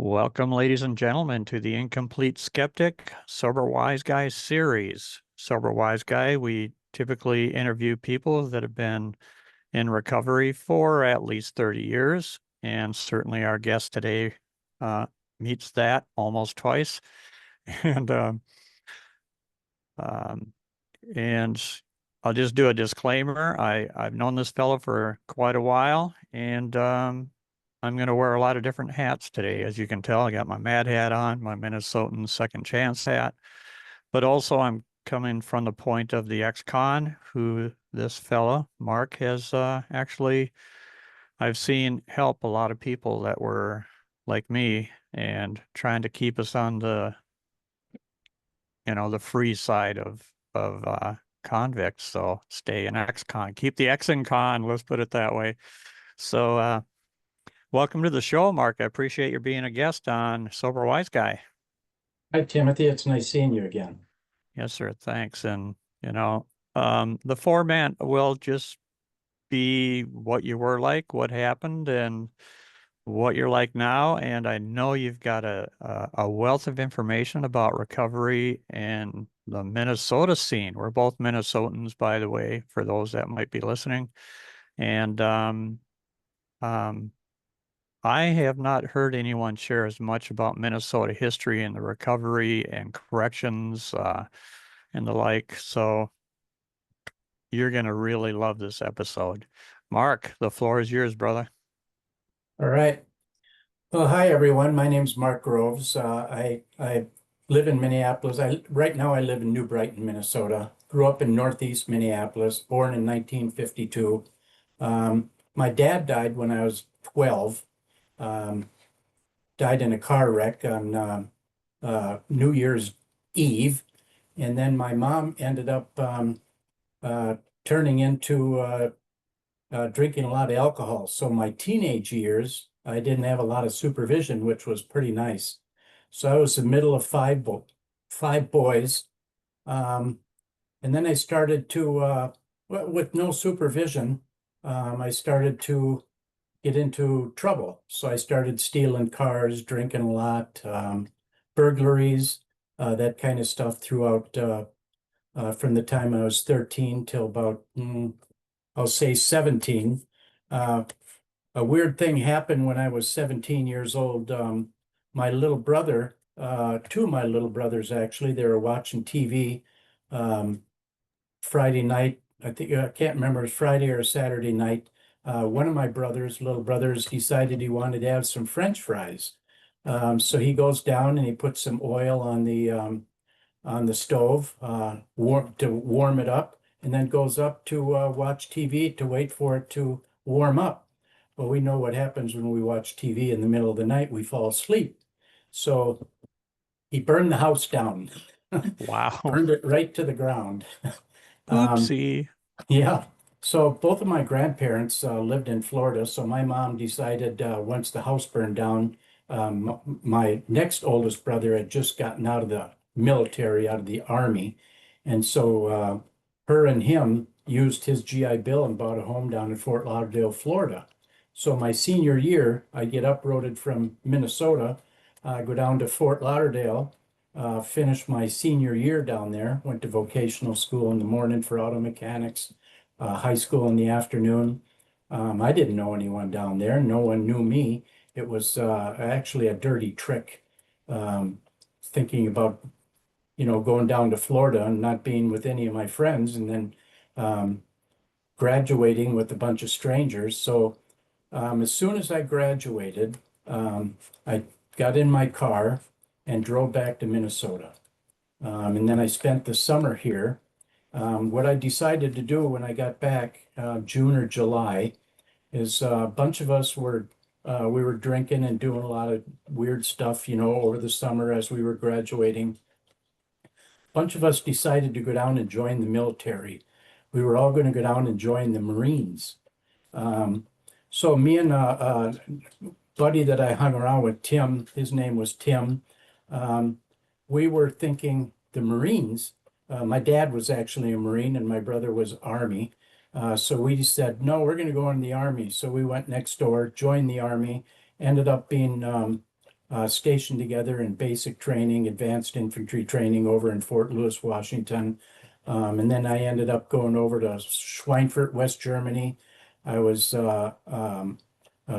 Welcome, ladies and gentlemen, to the Incomplete Skeptic Sober Wise Guy series. Sober Wise Guy, we typically interview people that have been in recovery for at least 30 years, and certainly our guest today uh, meets that almost twice. And um, and I'll just do a disclaimer. I've known this fellow for quite a while, and I'm going to wear a lot of different hats today. As you can tell, I got my Mad hat on, my Minnesotan Second Chance hat, but also I'm coming from the point of the ex-con who this fella, Mark, has actually, I've seen help a lot of people that were like me and trying to keep us on the free side of convicts. So stay an ex-con, keep the ex in con, let's put it that way. So welcome to the show, Mark. I appreciate your being a guest on Sober Wise Guy. Hi, Timothy. It's nice seeing you again. Yes, sir. Thanks. And the format will just be what you were like, what happened, and what you're like now. And I know you've got a wealth of information about recovery and the Minnesota scene. We're both Minnesotans, by the way, for those that might be listening. And um, I have not heard anyone share as much about Minnesota history and the recovery and corrections and the like. So you're going to really love this episode. Mark, the floor is yours, brother. All right. Well, hi, everyone. My name's Mark Groves. I live in Minneapolis. Right now I live in New Brighton, Minnesota. Grew up in Northeast Minneapolis, born in 1952. My dad died when I was 12. Um, Died in a car wreck on New Year's Eve. And then my mom ended up uh, turning into drinking a lot of alcohol. So my teenage years, I didn't have a lot of supervision, which was pretty nice. So I was the middle of five boys. Um, and then I started to, with no supervision, I started to get into trouble. So I started stealing cars, drinking a lot, burglaries, that kind of stuff throughout, from the time I was 13 till about, I'll say 17. Uh, a weird thing happened when I was 17 years old. My little brother, two of my little brothers actually, they were watching TV Friday night. I think I can't remember if it was Friday or Saturday night. One of my little brothers, decided he wanted to have some French fries. So he goes down and he puts some oil on the stove to warm it up, and then goes up to watch TV to wait for it to warm up. Well, we know what happens when we watch TV in the middle of the night. We fall asleep. So he burned the house down, Wow. burned it right to the ground. Um, Oopsie. yeah. So both of my grandparents lived in Florida. So my mom decided once the house burned down, my next oldest brother had just gotten out of the military, out of the army. And so her and him used his GI Bill and bought a home down in Fort Lauderdale, Florida. So my senior year, I get uprooted from Minnesota, go down to Fort Lauderdale, finished my senior year down there, went to vocational school in the morning for auto mechanics, high school in the afternoon. I didn't know anyone down there. No one knew me. It was actually a dirty trick, thinking about, going down to Florida and not being with any of my friends, and then graduating with a bunch of strangers. So as soon as I graduated, I got in my car and drove back to Minnesota. And then I spent the summer here. What I decided to do when I got back, June or July, is a bunch of us we were drinking and doing a lot of weird stuff, over the summer as we were graduating. A bunch of us decided to go down and join the military. We were all going to go down and join the Marines. So me and a buddy that I hung around with, Tim, his name was Tim, we were thinking the Marines. My dad was actually a Marine and my brother was Army. So we said, no, we're going to go in the Army. So we went next door, joined the Army, ended up being stationed together in basic training, advanced infantry training over in Fort Lewis, Washington. And then I ended up going over to Schweinfurt, West Germany. I was a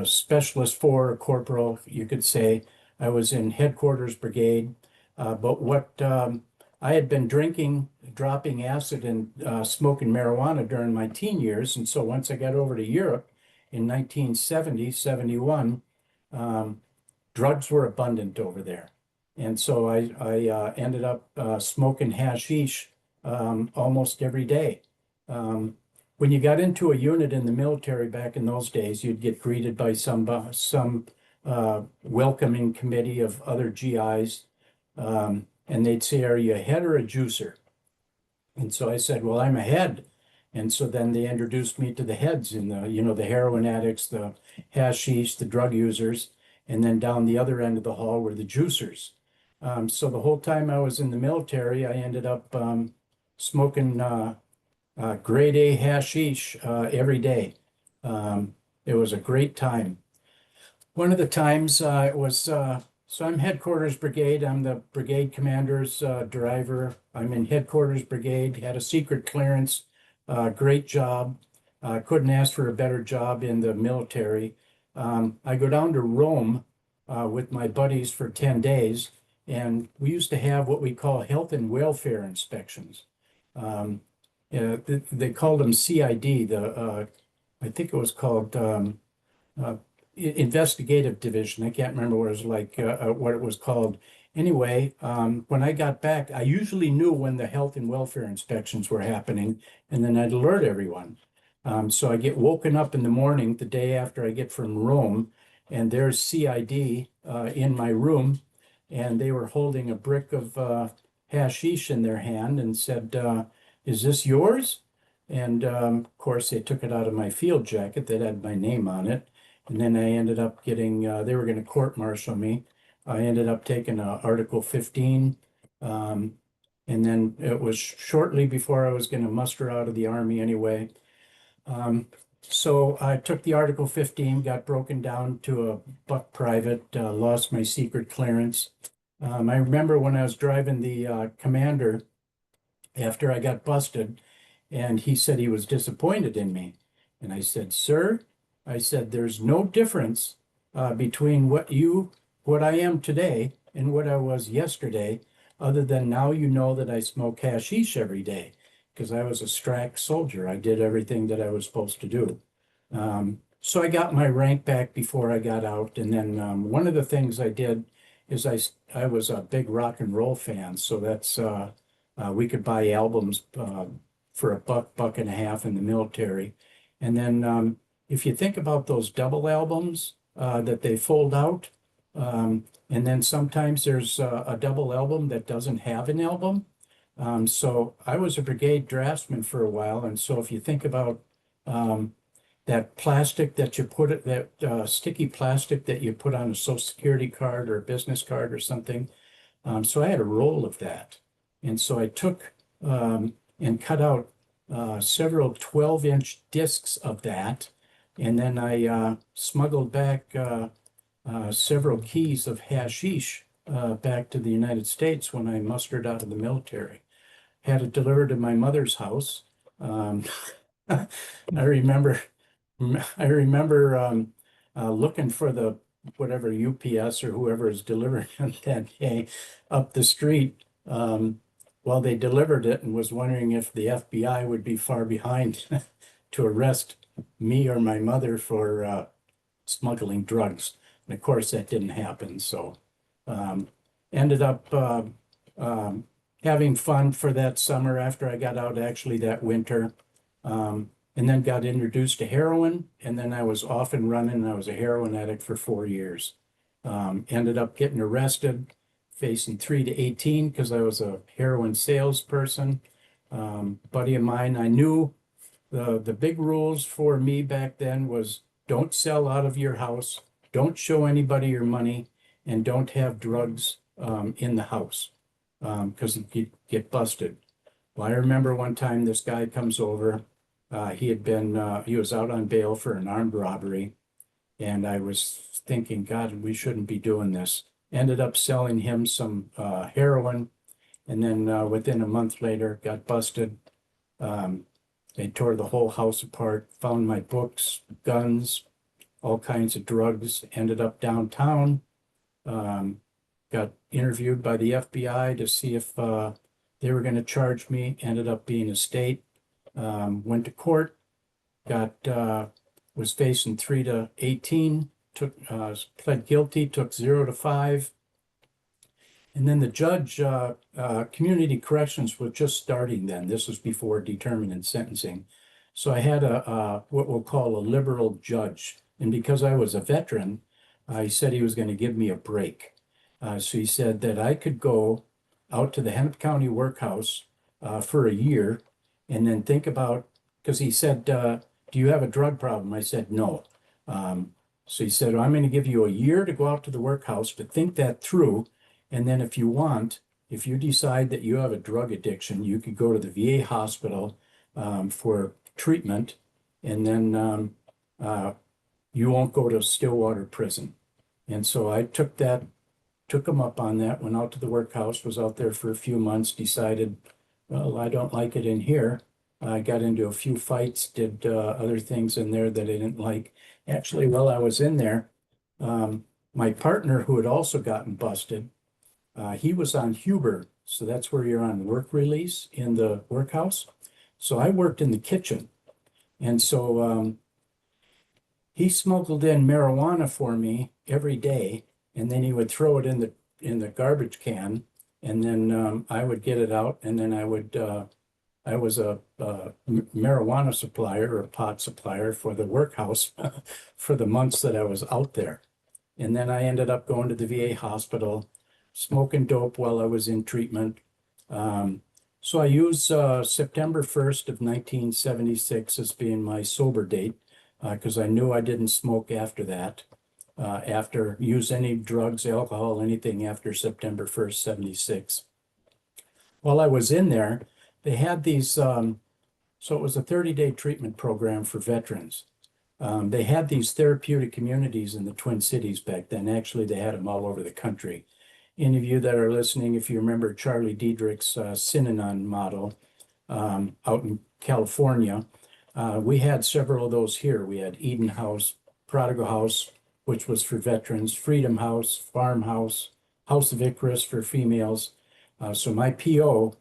specialist for a corporal, you could say. I was in headquarters brigade. But what I had been drinking, dropping acid, and smoking marijuana during my teen years. And so once I got over to Europe in 1970, 71, drugs were abundant over there. And so I ended up smoking hashish almost every day. When you got into a unit in the military back in those days, you'd get greeted by some welcoming committee of other GIs, and they'd say, "Are you a head or a juicer?" And so I said, "Well, I'm a head." And so then they introduced me to the heads in the heroin addicts, the hashish, the drug users, and then down the other end of the hall were the juicers. So the whole time I was in the military, I ended up smoking grade A hashish every day. It was a great time. One of the times it was, so I'm headquarters brigade. I'm the brigade commander's driver. I'm in headquarters brigade, had a secret clearance, great job. Couldn't ask for a better job in the military. I go down to Rome with my buddies for 10 days, and we used to have what we call health and welfare inspections. They called them CID. I think it was called investigative division. I can't remember what it was like, what it was called. Anyway, when I got back, I usually knew when the health and welfare inspections were happening, and then I'd alert everyone. So I get woken up in the morning the day after I get from Rome, and there's CID in my room, and they were holding a brick of hashish in their hand and said, "Is this yours?" And of course, they took it out of my field jacket that had my name on it. And then I ended up getting, they were going to court martial me. I ended up taking Article 15. And then it was shortly before I was going to muster out of the Army anyway. So I took the Article 15, got broken down to a buck private, lost my secret clearance. I remember when I was driving the commander after I got busted, and he said he was disappointed in me. And I said, "Sir," I said, "there's no difference between what I am today and what I was yesterday, other than now you know that I smoke hashish every day," because I was a strack soldier. I did everything that I was supposed to do. So I got my rank back before I got out. And then one of the things I did is I was a big rock and roll fan. So that's, we could buy albums for $1, $1.50 in the military. And then if you think about those double albums that they fold out, and then sometimes there's a double album that doesn't have an album. So I was a brigade draftsman for a while. And so if you think about that plastic that you put that sticky plastic that you put on a Social Security card or a business card or something. So I had a roll of that. And so I took and cut out several 12-inch discs of that. And then I smuggled back several keys of hashish back to the United States when I mustered out of the military. Had it delivered to my mother's house. I remember looking for the whatever UPS or whoever is delivering it that day up the street while they delivered it, and was wondering if the FBI would be far behind to arrest me or my mother for smuggling drugs. And of course, that didn't happen. So ended up having fun for that summer after I got out, actually that winter. And then got introduced to heroin, and then I was off and running. I was a heroin addict for 4 years. Ended up getting arrested, facing 3 to 18 because I was a heroin salesperson. Buddy of mine, I knew the big rules for me back then was don't sell out of your house, don't show anybody your money, and don't have drugs in the house because you get busted. Well, I remember one time this guy comes over. He was out on bail for an armed robbery. And I was thinking, God, we shouldn't be doing this. ended up selling him some heroin, and then within a month later got busted. They tore the whole house apart, found my books, guns, all kinds of drugs, ended up downtown. Got interviewed by the FBI to see if they were going to charge me, ended up being a state. Went to court, was facing 3 to 18, pled guilty, took 0 to 5. And then the judge, community corrections was just starting then. This was before determinant sentencing. So I had what we'll call a liberal judge. And because I was a veteran, he said he was going to give me a break. So he said that I could go out to the Hennepin County Workhouse for a year and then think about, because he said, do you have a drug problem? I said, no. So he said, well, I'm going to give you a year to go out to the workhouse to think that through. And then if you decide that you have a drug addiction, you could go to the VA hospital for treatment, and then you won't go to Stillwater prison. And so I took him up on that, went out to the workhouse, was out there for a few months, decided, well, I don't like it in here. I got into a few fights, did other things in there that I didn't like. Actually, while I was in there, my partner, who had also gotten busted, he was on Huber, so that's where you're on work release in the workhouse. So I worked in the kitchen. And so he smuggled in marijuana for me every day, and then he would throw it in the garbage can, and then I would get it out, and then I was a marijuana supplier or a pot supplier for the workhouse for the months that I was out there. And then I ended up going to the VA hospital, smoking dope while I was in treatment. So I use September 1st of 1976 as being my sober date because I knew I didn't smoke after that, use any drugs, alcohol, anything after September 1st, 76. While I was in there, they had these, so it was a 30-day treatment program for veterans. They had these therapeutic communities in the Twin Cities back then. Actually, they had them all over the country. Any of you that are listening, if you remember Charlie Diedrich's Synanon model out in California, we had several of those here. We had Eden House, Prodigal House, which was for veterans, Freedom House, Farmhouse, House of Icarus for females. So my PO,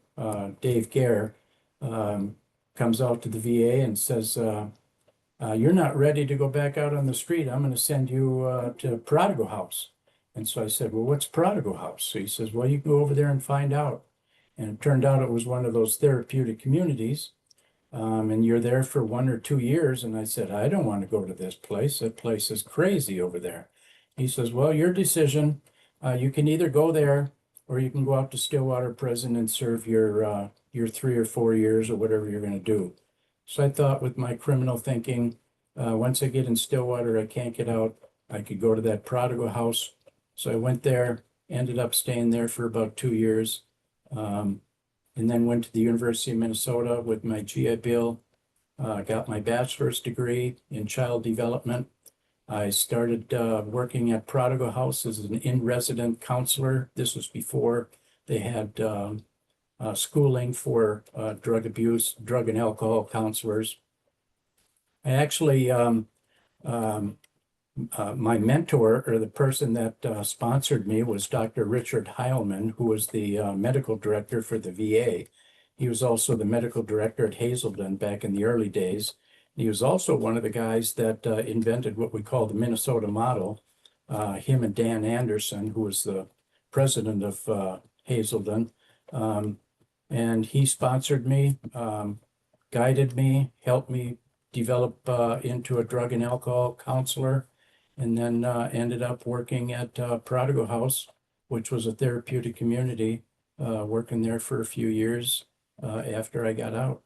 Dave Gare, comes out to the VA and says, you're not ready to go back out on the street. I'm going to send you to Prodigal House. And so I said, well, what's Prodigal House? So he says, well, you can go over there and find out. And it turned out it was one of those therapeutic communities. And you're there for 1 or 2 years. And I said, I don't want to go to this place. That place is crazy over there. He says, well, your decision. You can either go there or you can go out to Stillwater prison and serve your 3 or 4 years or whatever you're going to do. So I thought with my criminal thinking, once I get in Stillwater, I can't get out. I could go to that Prodigal House. So I went there, ended up staying there for about 2 years, and then went to the University of Minnesota with my GI Bill, got my bachelor's degree in child development. I started working at Prodigal House as an in-resident counselor. This was before they had schooling for drug abuse, drug and alcohol counselors. I actually, my mentor, or the person that sponsored me, was Dr. Richard Heilman, who was the medical director for the VA. He was also the medical director at Hazelden back in the early days. He was also one of the guys that invented what we call the Minnesota model. Him and Dan Anderson, who was the president of Hazelden. And he sponsored me, guided me, helped me develop into a drug and alcohol counselor, and then ended up working at Prodigal House, which was a therapeutic community, working there for a few years after I got out.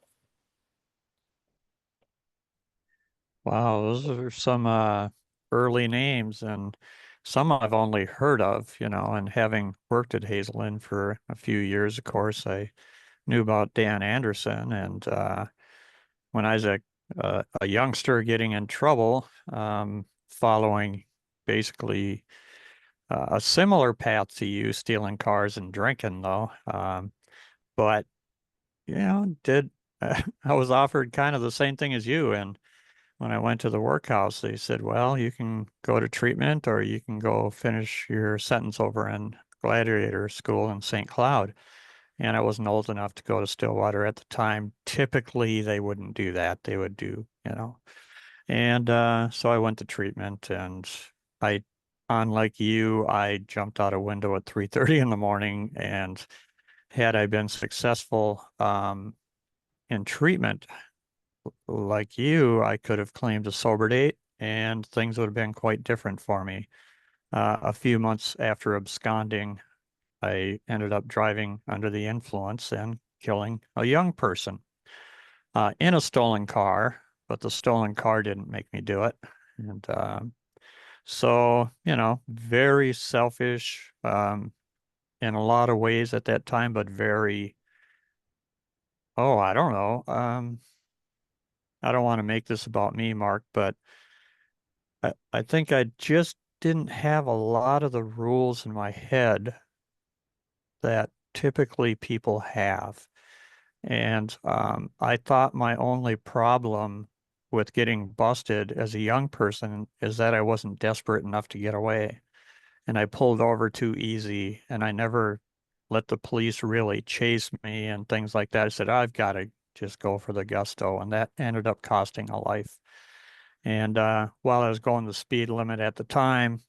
Wow, those are some early names, and some I've only heard of, and having worked at Hazelden for a few years, of course, I knew about Dan Anderson. And when I was a youngster getting in trouble, following basically a similar path to you, stealing cars and drinking, though. But did I was offered kind of the same thing as you, and when I went to the workhouse, they said, well, you can go to treatment or you can go finish your sentence over in Gladiator School in St. Cloud. And I wasn't old enough to go to Stillwater at the time. Typically, they wouldn't do that. They would do, And so I went to treatment, and I, unlike you, I jumped out a window at 3:30 in the morning. And had I been successful in treatment, like you, I could have claimed a sober date and things would have been quite different for me. A few months after absconding, I ended up driving under the influence and killing a young person in a stolen car, but the stolen car didn't make me do it. And so, very selfish in a lot of ways at that time, but very, oh, I don't know. I don't want to make this about me, Mark, but I think I just didn't have a lot of the rules in my head that typically people have. And I thought my only problem with getting busted as a young person is that I wasn't desperate enough to get away. And I pulled over too easy, and I never let the police really chase me and things like that. I said, I've got to just go for the gusto. And that ended up costing a life. And while I was going the speed limit at the time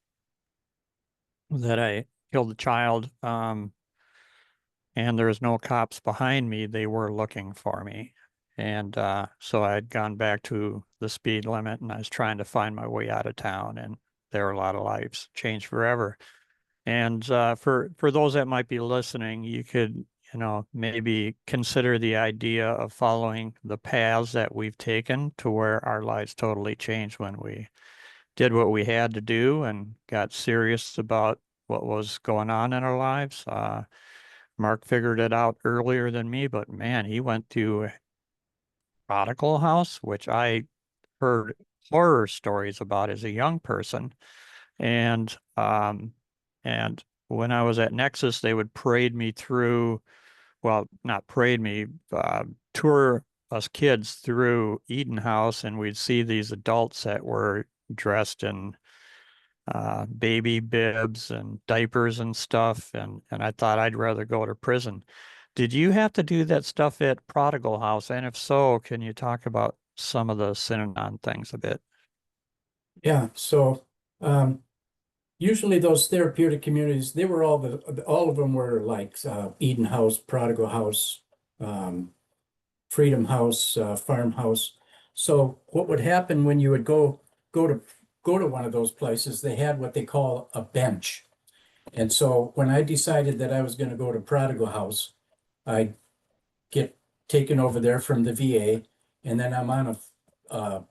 that I killed the child, and there was no cops behind me, they were looking for me. And so I had gone back to the speed limit, and I was trying to find my way out of town. And there were a lot of lives changed forever. And for those that might be listening, you could, maybe consider the idea of following the paths that we've taken to where our lives totally changed when we did what we had to do and got serious about what was going on in our lives. Mark figured it out earlier than me, but man, he went to a prodigal house, which I heard horror stories about as a young person. And and when I was at Nexus, they would parade me through, well, not parade me, tour us kids through Eden House, and we'd see these adults that were dressed in baby bibs and diapers and stuff, and I thought I'd rather go to prison. Did you have to do that stuff at Prodigal House? And if so, can you talk about some of the Synanon things a bit? Yeah, so usually those therapeutic communities, they were all of them were like Eden House, Prodigal House, Freedom House, Farmhouse. So what would happen when you would go to go to one of those places, they had what they call a bench. And so when I decided that I was going to go to Prodigal House, I get taken over there from the VA, and then I'm on a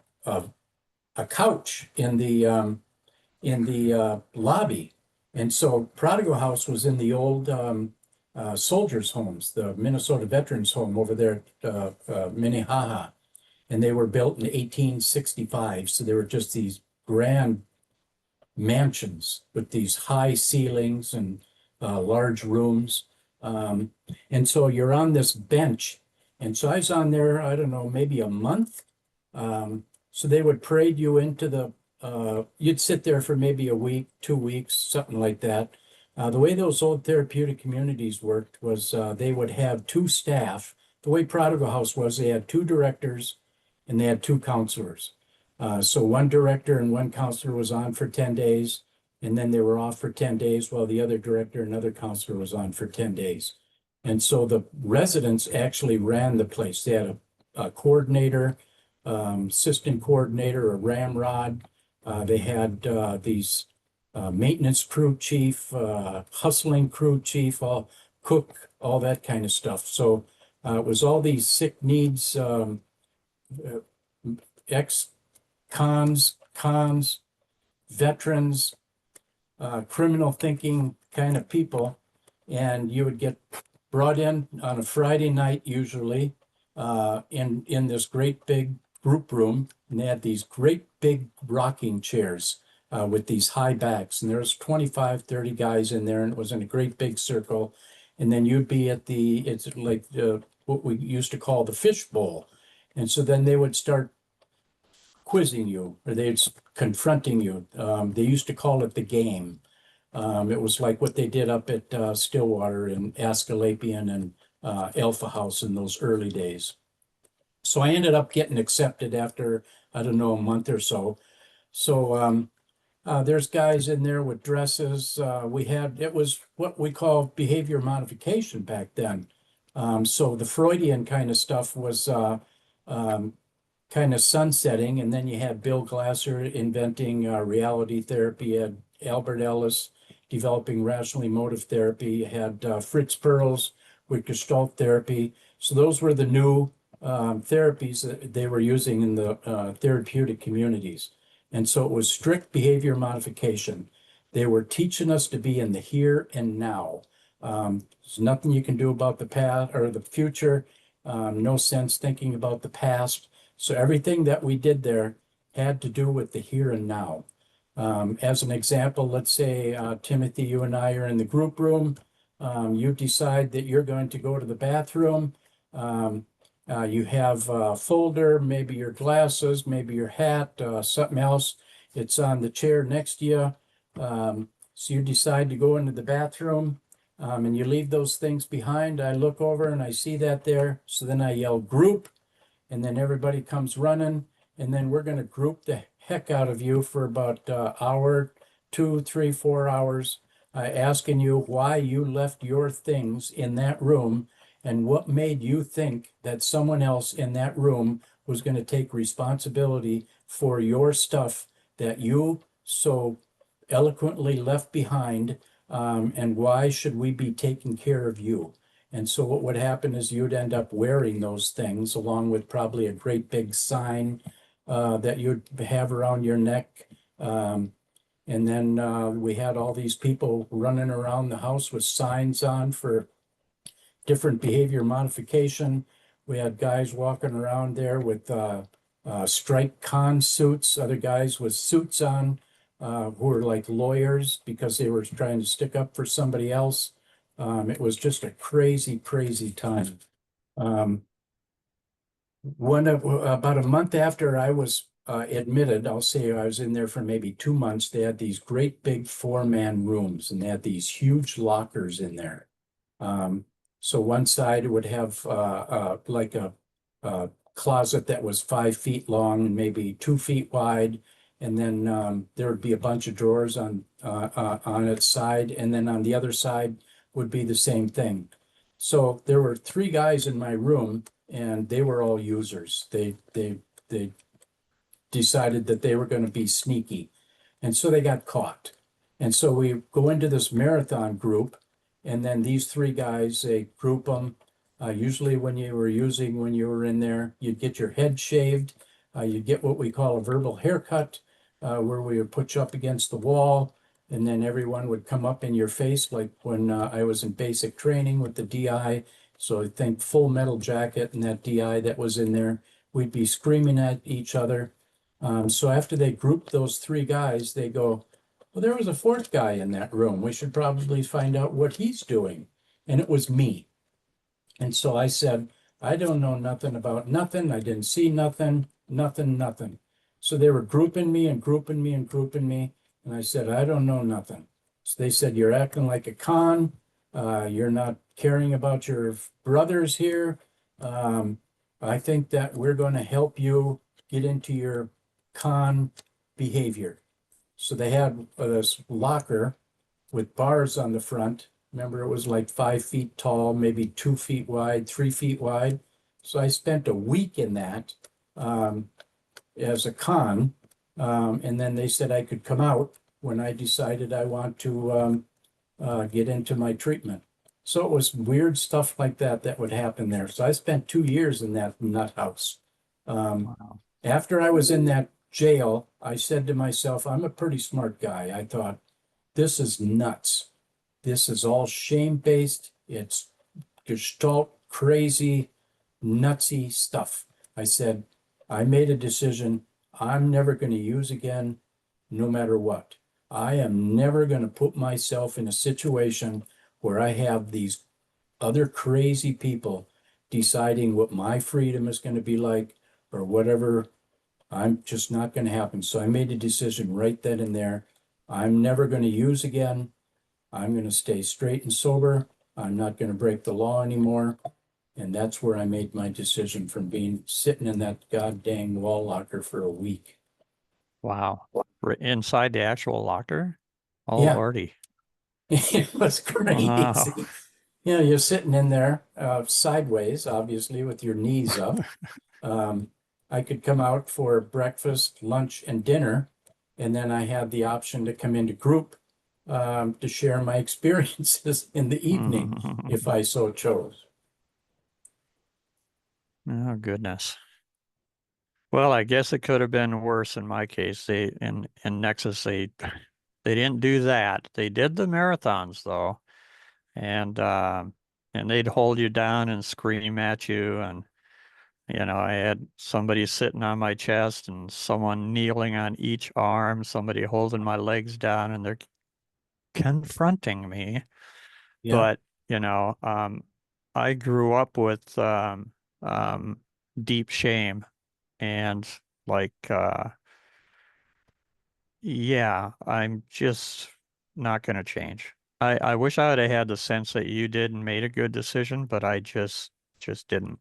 a couch in the lobby. And so Prodigal House was in the old soldiers' homes, the Minnesota Veterans Home over there at Minnehaha. And they were built in 1865. So they were just these grand mansions with these high ceilings and large rooms. And so you're on this bench. And so I was on there, I don't know, maybe a month. So they would parade you into you'd sit there for maybe a week, 2 weeks, something like that. The way those old therapeutic communities worked was they would have two staff. The way Prodigal House was, they had two directors and they had two counselors. So one director and one counselor was on for 10 days, and then they were off for 10 days while the other director and other counselor was on for 10 days. And so the residents actually ran the place. They had a coordinator, assistant coordinator, a ramrod. They had these maintenance crew chief, hustling crew chief, all cook, all that kind of stuff. So it was all these sick needs, ex-cons, veterans, criminal thinking kind of people. And you would get brought in on a Friday night usually in this great big group room. And they had these great big rocking chairs. with these high backs. And there was 25, 30 guys in there, and it was in a great big circle. And then you'd be at it's like what we used to call the fish bowl. And so then they would start quizzing you, or they'd confronting you. They used to call it the game. It was like what they did up at Stillwater and Asclepian and Alpha House in those early days. So I ended up getting accepted after, I don't know, a month or so. So there's guys in there with dresses. It was what we call behavior modification back then. So the Freudian kind of stuff was kind of sunsetting, and then you had Bill Glasser inventing reality therapy. You had Albert Ellis developing rational emotive therapy. You had Fritz Perls with Gestalt therapy. So those were the new therapies that they were using in the therapeutic communities. And so it was strict behavior modification. They were teaching us to be in the here and now. There's nothing you can do about the past or the future. No sense thinking about the past. So everything that we did there had to do with the here and now. As an example, let's say, Timothy, you and I are in the group room. You decide that you're going to go to the bathroom. You have a folder, maybe your glasses, maybe your hat, something else. It's on the chair next to you. So you decide to go into the bathroom, and you leave those things behind. I look over and I see that there. So then I yell group, and then everybody comes running, and then we're going to group the heck out of you for about an hour, 2, 3, 4 hours, asking you why you left your things in that room and what made you think that someone else in that room was going to take responsibility for your stuff that you so eloquently left behind, and why should we be taking care of you? And so what would happen is you'd end up wearing those things along with probably a great big sign that you'd have around your neck. And then we had all these people running around the house with signs on for different behavior modification. We had guys walking around there with striped con suits, other guys with suits on who were like lawyers because they were trying to stick up for somebody else. It was just a crazy, crazy time. About a month after I was admitted, I'll say I was in there for maybe 2 months, they had these great big 4-man rooms, and they had these huge lockers in there. So one side would have like a closet that was 5 feet long and maybe 2 feet wide. And then there would be a bunch of drawers on its side. And then on the other side would be the same thing. So there were 3 guys in my room, and they were all users. They decided that they were going to be sneaky. And so they got caught. And so we go into this marathon group, and then these 3 guys, they group them. Usually when you were in there, you'd get your head shaved. You'd get what we call a verbal haircut, where we would put you up against the wall, and then everyone would come up in your face, like when I was in basic training with the DI. So I think Full Metal Jacket and that DI that was in there, we'd be screaming at each other. So after they grouped those 3 guys, they go, well, there was a 4th guy in that room. We should probably find out what he's doing. And it was me. And so I said, I don't know nothing about nothing. I didn't see nothing, nothing. So they were grouping me and grouping me and grouping me. And I said, I don't know nothing. So they said, you're acting like a con. You're not caring about your brothers here. I think that we're going to help you get into your con behavior. So they had this locker with bars on the front. Remember, it was like 5 feet tall, maybe 2 feet wide, 3 feet wide. So I spent a week in that as a con. And then they said I could come out when I decided I want to get into my treatment. So it was weird stuff like that that would happen there. So I spent 2 years in that nut house. Wow. After I was in that jail, I said to myself, I'm a pretty smart guy. I thought, this is nuts. This is all shame-based. It's Gestalt, crazy, nutsy stuff. I said, I made a decision. I'm never going to use again. no matter what. I am never going to put myself in a situation where I have these other crazy people deciding what my freedom is going to be like or whatever. I'm just not going to happen. So I made a decision right then and there. I'm never going to use again. I'm going to stay straight and sober. I'm not going to break the law anymore. And that's where I made my decision from being sitting in that goddamn wall locker for a week. Wow. Inside the actual locker? Oh, Yeah, Lordy. it was Wow. crazy. You know, you're sitting in there sideways, obviously, with your knees up. Um, I could come out for breakfast, lunch, and dinner, and then I had the option to come into group to share my experiences in the evening if I so chose. Oh, goodness. Well, I guess it could have been worse in my case. In Nexus they didn't do that. They did the marathons though, and and they'd hold you down and scream at you, and I had somebody sitting on my chest and someone kneeling on each arm, somebody holding my legs down, and they're confronting me. Yeah, But, you know, um, I grew up with um, deep shame and like, yeah, I'm just not going to change. I wish I would have had the sense that you did and made a good decision, but I just didn't.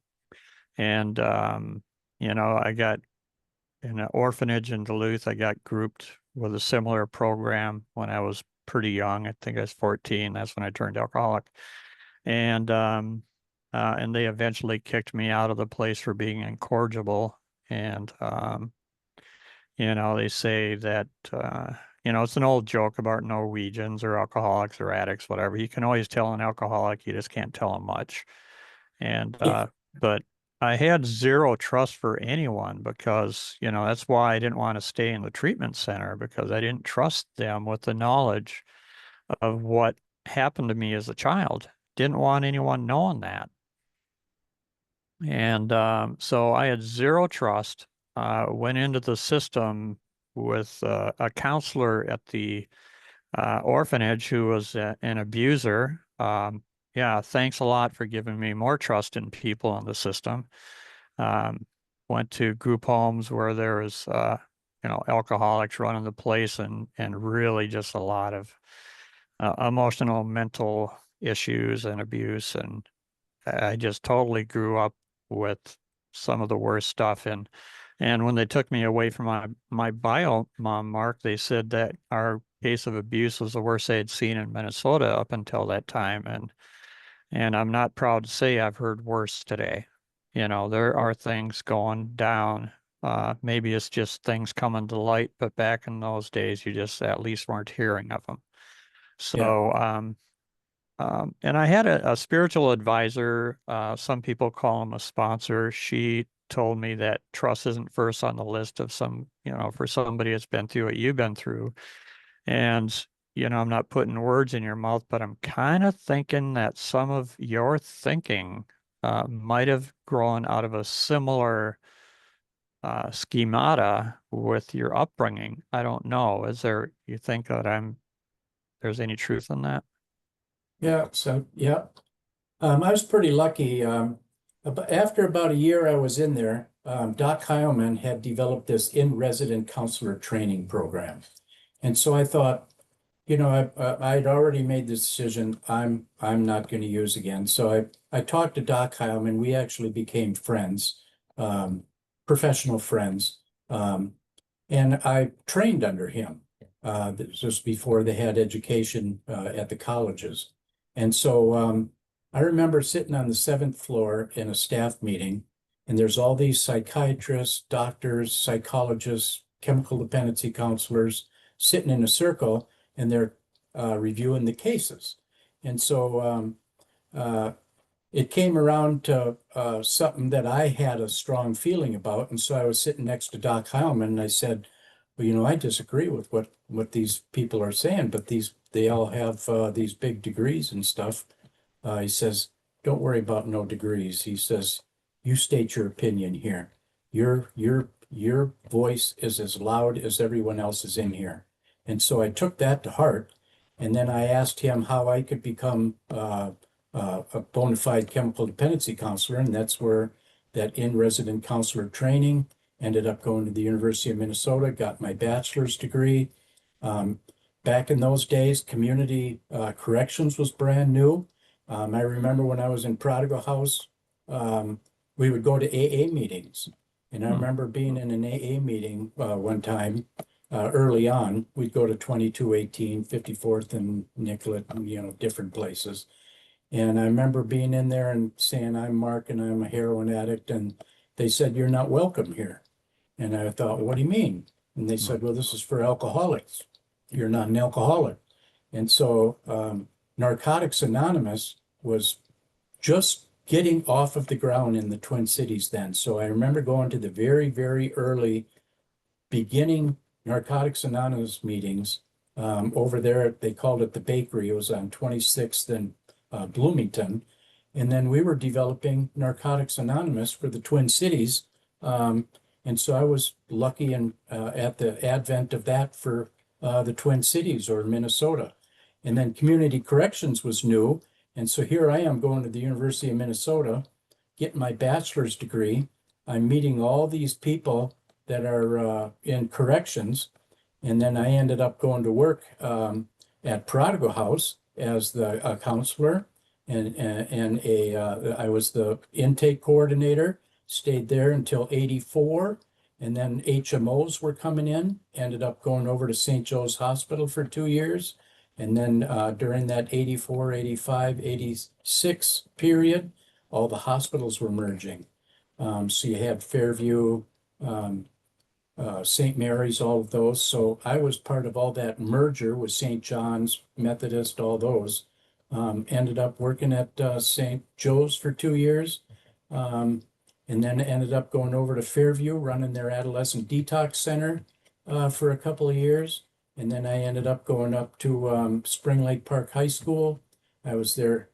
And I got in an orphanage in Duluth. I got grouped with a similar program when I was pretty young. I think I was 14. That's when I turned alcoholic. And and they eventually kicked me out of the place for being incorrigible. And they say that it's an old joke about Norwegians or alcoholics or addicts, whatever. You can always tell an alcoholic, you just can't tell them much. And yeah, but I had zero trust for anyone because, that's why I didn't want to stay in the treatment center because I didn't trust them with the knowledge of what happened to me as a child. Didn't want anyone knowing that. And so I had zero trust. Went into the system with a counselor at the orphanage who was an abuser. Yeah, thanks a lot for giving me more trust in people in the system. Um, Went to group homes where there was, alcoholics running the place and really just a lot of emotional, mental issues and abuse. And I just totally grew up with some of the worst stuff. And when they took me away from my bio mom, Mark, they said that our case of abuse was the worst they had seen in Minnesota up until that time. And I'm not proud to say I've heard worse today. There are things going down. Maybe it's just things coming to light, but back in those days, you just at least weren't hearing of them. yeah, So, and I had a spiritual advisor. Some people call him a sponsor. She told me that trust isn't first on the list of for somebody that's been through what you've been through. And, I'm not putting words in your mouth, but I'm kind of thinking that some of your thinking might have grown out of a similar schemata with your upbringing. I don't know. You think that there's any truth in that? yeah. So, yeah. I was pretty lucky. After about a year I was in there, Doc Heilman had developed this in-resident counselor training program. And so I thought, I'd already made the decision. I'm not going to use again. So I talked to Doc Heilman. We actually became friends, um, professional friends, and I trained under him. This was before they had education at the colleges, and so I remember sitting on the seventh floor in a staff meeting, and there's all these psychiatrists, doctors, psychologists, chemical dependency counselors sitting in a circle and they're reviewing the cases. And so uh, it came around to something that I had a strong feeling about. And so I was sitting next to Doc Heilman and I said, well, I disagree with what these people are saying, but they all have these big degrees and stuff. He says, don't worry about no degrees. He says, you state your opinion here. your voice is as loud as everyone else's in here. And so I took that to heart. And then I asked him how I could become a bona fide chemical dependency counselor. And that's where that in-resident counselor training ended up going to the University of Minnesota, got my bachelor's degree. Back in those days, community corrections was brand new. I remember when I was in Prodigal House, we would go to AA meetings. And I Hmm. remember being in an AA meeting one time early on. We'd go to 2218, 54th and Nicollet, different places. And I remember being in there and saying, I'm Mark and I'm a heroin addict. And they said, you're not welcome here. And I thought, what do you mean? And they Hmm. said, well, this is for alcoholics. You're not an alcoholic. And so Narcotics Anonymous was just getting off of the ground in the Twin Cities then. So I remember going to the very, very early beginning Narcotics Anonymous meetings over there. They called it the Bakery. It was on 26th and Bloomington. And then we were developing Narcotics Anonymous for the Twin Cities. And so I was lucky and at the advent of that for the Twin Cities or Minnesota. And then community corrections was new. And so here I am going to the University of Minnesota, getting my bachelor's degree. I'm meeting all these people that are in corrections. And then I ended up going to work at Prodigal House as the counselor and I was the intake coordinator, stayed there until 84. And then HMOs were coming in, ended up going over to St. Joe's Hospital for 2 years. And then during that 84, 85, 86 period, all the hospitals were merging. So you had Fairview, um, St. Mary's, all of those. So I was part of all that merger with St. John's, Methodist, all those. Ended up working at St. Joe's for 2 years. Um, and then ended up going over to Fairview, running their adolescent detox center for a couple of years. And then I ended up going up to Spring Lake Park High School. I was their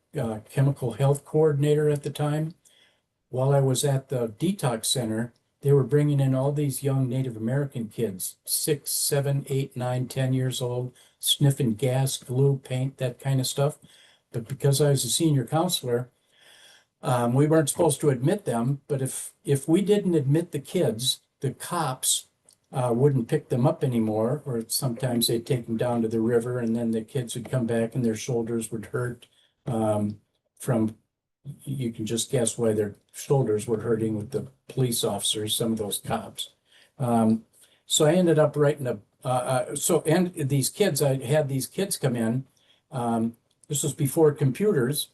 chemical health coordinator at the time. While I was at the detox center, they were bringing in all these young Native American kids, 6, 7, 8, 9, 10 years old, sniffing gas, glue, paint, that kind of stuff. But because I was a senior counselor, we weren't supposed to admit them. But if we didn't admit the kids, the cops wouldn't pick them up anymore, or sometimes they'd take them down to the river, and then the kids would come back and their shoulders would hurt from you can just guess why their shoulders were hurting with the police officers, some of those cops. So I ended up writing and these kids, I had these kids come in. This was before computers.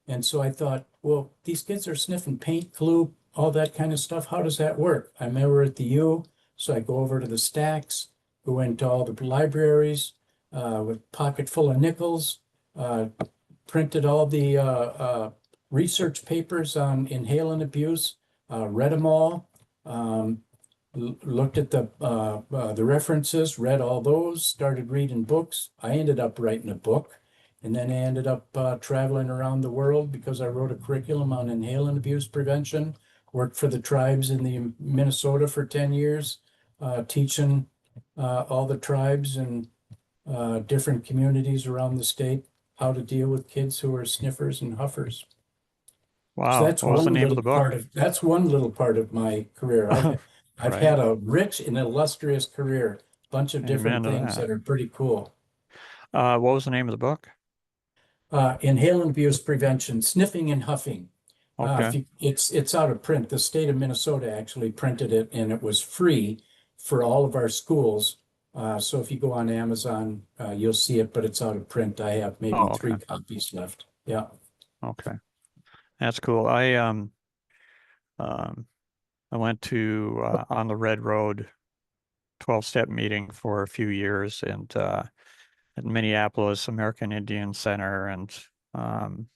And so I thought, well, these kids are sniffing paint, glue, all that kind of stuff. How does that work? I'm over at the U, so I go over to the stacks, go into all the libraries with pocket full of nickels, printed all the research papers on inhalant abuse, read them all, looked at the references, read all those, started reading books. I ended up writing a book, and then I ended up traveling around the world because I wrote a curriculum on inhalant abuse prevention, worked for the tribes in the Minnesota for 10 years, teaching all the tribes and different communities around the state how to deal with kids who are sniffers and huffers. So Wow. What was the name of the book? that's one little part of my career. I've Right. had a rich and illustrious career, bunch of different Amen to things that that. are pretty cool. What was the name of the book? Inhalant abuse prevention, sniffing and huffing. Okay. It's out of print. The state of Minnesota actually printed it, and it was free for all of our schools. So if you go on Amazon, you'll see it, but it's out of print. I have maybe Oh, three okay. copies left. Yeah. Okay. That's cool. Um I went to on the Red Road 12-step meeting for a few years and at Minneapolis American Indian Center and um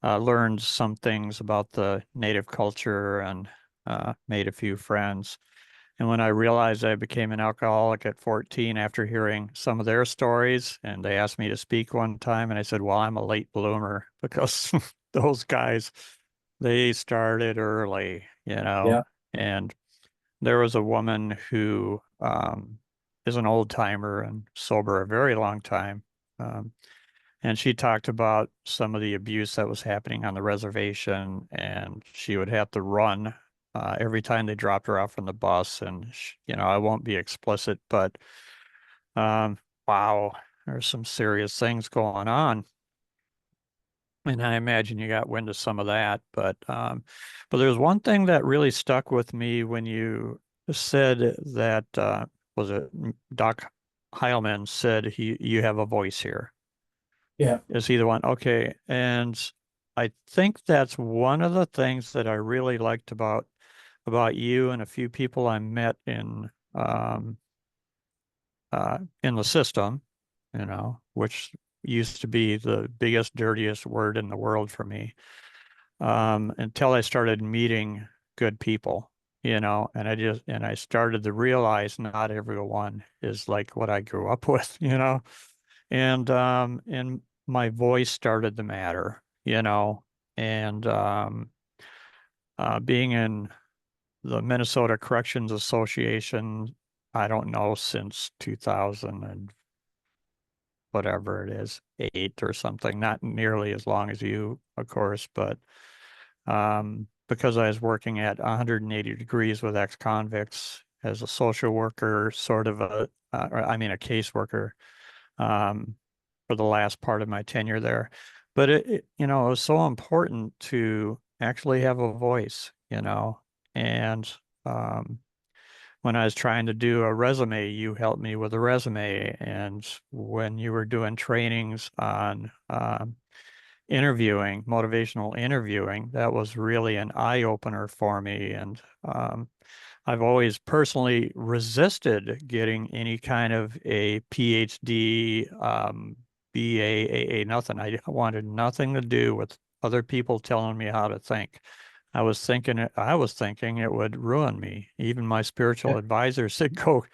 learned some things about the native culture and made a few friends. And when I realized I became an alcoholic at 14 after hearing some of their stories, and they asked me to speak one time, and I said, well, I'm a late bloomer because those guys, they started early, Yeah. and there was a woman who is an old timer and sober a very long time. Um, and she talked about some of the abuse that was happening on the reservation, and she would have to run every time they dropped her off from the bus. And, I won't be explicit, but wow, there's some serious things going on. And I imagine you got wind of some of that, but there's one thing that really stuck with me when you said that was it Doc Heilman said you have a voice here. Yeah. Is he the one? Okay, and I think that's one of the things that I really liked about you and a few people I met in the system, which used to be the biggest, dirtiest word in the world for me, until I started meeting good people, and I started to realize not everyone is like what I grew up with, and my voice started to matter, and being in the Minnesota Corrections Association, I don't know, since 2000 and whatever it is, 8 or something, not nearly as long as you, of course, but because I was working at 180 degrees with ex-convicts as a social worker, sort of a caseworker, um, for the last part of my tenure there. But it was so important to actually have a voice, and um, when I was trying to do a resume, you helped me with a resume. And when you were doing trainings on interviewing, motivational interviewing, that was really an eye opener for me. And I've always personally resisted getting any kind of a PhD, BA, nothing. I wanted nothing to do with other people telling me how to think. I was thinking it would ruin me. Even my spiritual advisor said, go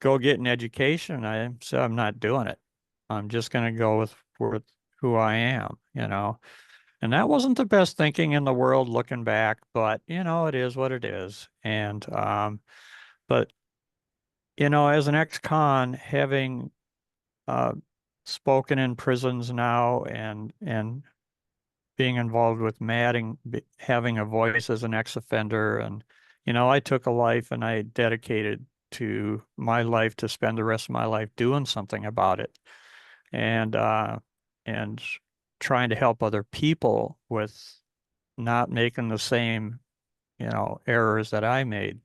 get an education. I said, I'm not doing it. I'm just going to go with who I am, And that wasn't the best thinking in the world looking back, but it is what it is. And but as an ex-con, having uh spoken in prisons now and being involved with matting, having a voice as an ex-offender, and I took a life and I dedicated to my life to spend the rest of my life doing something about it. And trying to help other people with not making the same, errors that I made.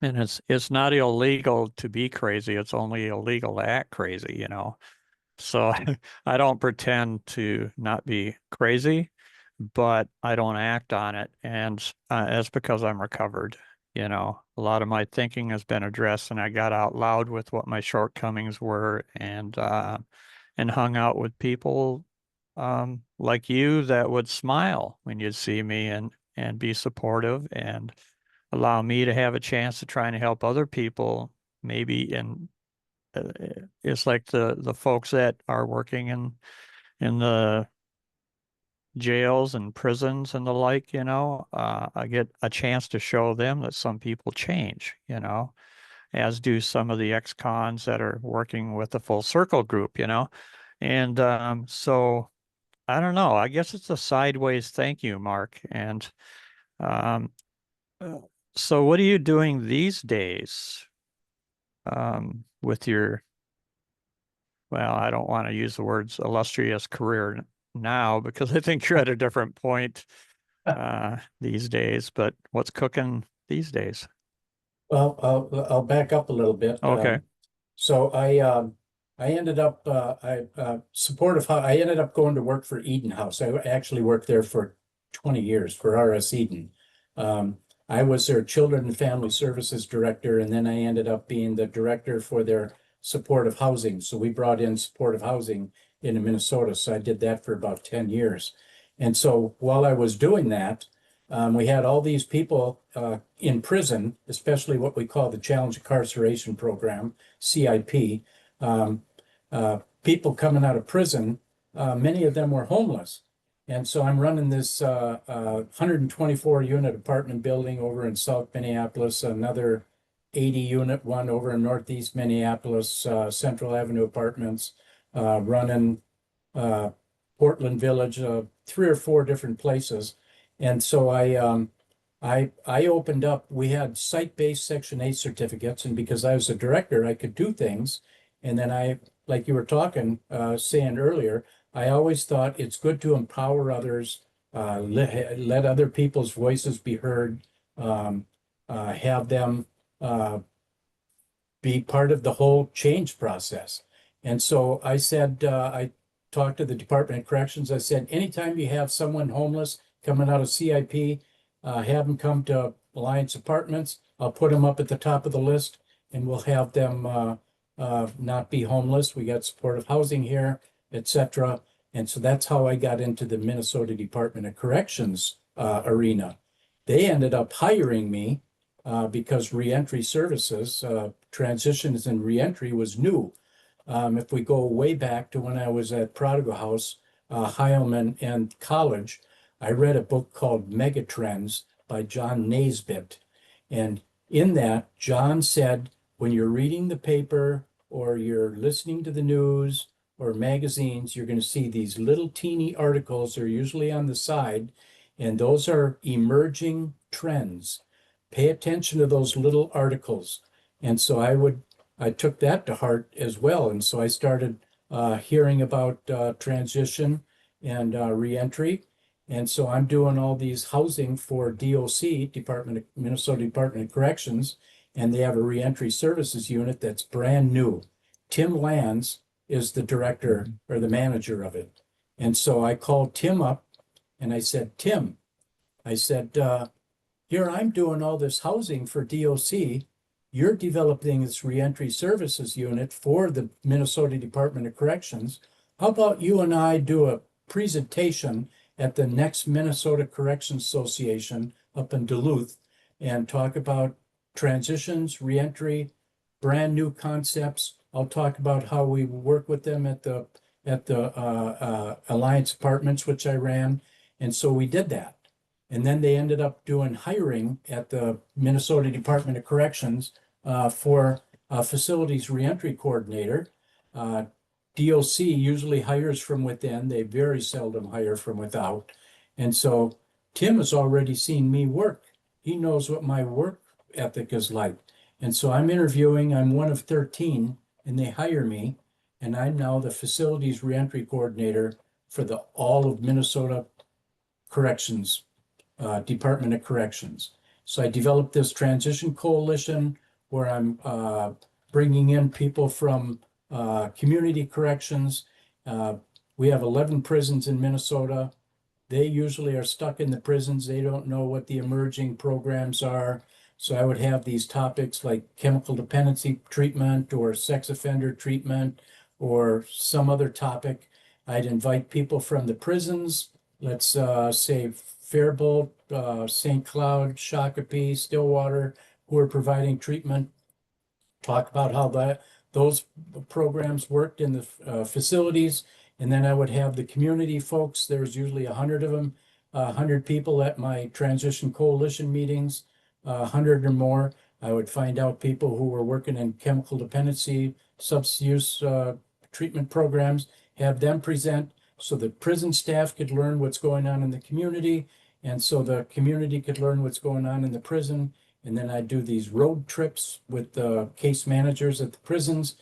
And it's not illegal to be crazy. It's only illegal to act crazy. So I don't pretend to not be crazy, but I don't act on it. And that's because I'm recovered. A lot of my thinking has been addressed, and I got out loud with what my shortcomings were, and hung out with people like you that would smile when you'd see me and be supportive and allow me to have a chance to try and help other people. Maybe in it's like the folks that are working in the jails and prisons and the like, I get a chance to show them that some people change, as do some of the ex-cons that are working with the Full Circle group, And so I don't know. I guess it's a sideways thank you, Mark. And um, uh, so what are you doing these days with your, well, I don't want to use the words illustrious career now because I think you're at a different point these days, but what's cooking these days? Well, I'll back up a little bit. Okay. So I ended up I ended up going to work for Eden House. I actually worked there for 20 years for R.S. Eden. Um, I was their Children and Family Services director, and then I ended up being the director for their supportive housing. So we brought in supportive housing into Minnesota. So I did that for about 10 years. And so while I was doing that, we had all these people in prison, especially what we call the Challenge Incarceration Program, CIP. People coming out of prison, many of them were homeless. And so I'm running this 124 unit apartment building over in South Minneapolis, another 80 unit one over in Northeast Minneapolis, Central Avenue Apartments, running Portland Village, 3 or 4 different places. And so I opened up, we had site-based Section 8 certificates, and because I was a director, I could do things. And then like you were talking, saying earlier, I always thought it's good to empower others, let other people's voices be heard, have them be part of the whole change process. And so I said, I talked to the Department of Corrections. I said, anytime you have someone homeless coming out of CIP, have them come to Alliance Apartments. I'll put them up at the top of the list, and we'll have them not be homeless. We got supportive housing here, etc. And so that's how I got into the Minnesota Department of Corrections arena. They ended up hiring me because reentry services, transitions and reentry was new. If we go way back to when I was at Prodigal House, Heilman, and college, I read a book called Megatrends by John Naisbitt. And in that, John said, when you're reading the paper or you're listening to the news or magazines, you're going to see these little teeny articles. They're usually on the side, and those are emerging trends. Pay attention to those little articles. And so I took that to heart as well. And so I started hearing about transition and reentry. And so I'm doing all these housing for DOC, Minnesota Department of Corrections, and they have a reentry services unit that's brand new. Tim Lands is the director or the manager of it. And so I called Tim up and I said, Tim, I said, here I'm doing all this housing for DOC. You're developing this reentry services unit for the Minnesota Department of Corrections. How about you and I do a presentation at the next Minnesota Corrections Association up in Duluth and talk about transitions, reentry, brand new concepts. I'll talk about how we work with them at the Alliance Apartments, which I ran. And so we did that. And then they ended up doing hiring at the Minnesota Department of Corrections for a facilities reentry coordinator. DOC usually hires from within. They very seldom hire from without. And so Tim has already seen me work. He knows what my work ethic is like. And so I'm interviewing. I'm one of 13, and they hire me. And I'm now the facilities reentry coordinator for all of Minnesota Corrections, Department of Corrections. So I developed this transition coalition where I'm bringing in people from community corrections. We have 11 prisons in Minnesota. They usually are stuck in the prisons. They don't know what the emerging programs are. So I would have these topics like chemical dependency treatment or sex offender treatment or some other topic. I'd invite people from the prisons, let's say Faribault, St. Cloud, Shakopee, Stillwater, who are providing treatment, talk about how those programs worked in the facilities. And then I would have the community folks. There's usually 100 of them, 100 people at my transition coalition meetings, 100 or more. I would find out people who were working in chemical dependency, substance use treatment programs, have them present so the prison staff could learn what's going on in the community. And so the community could learn what's going on in the prison. And then I do these road trips with the case managers at the prisons,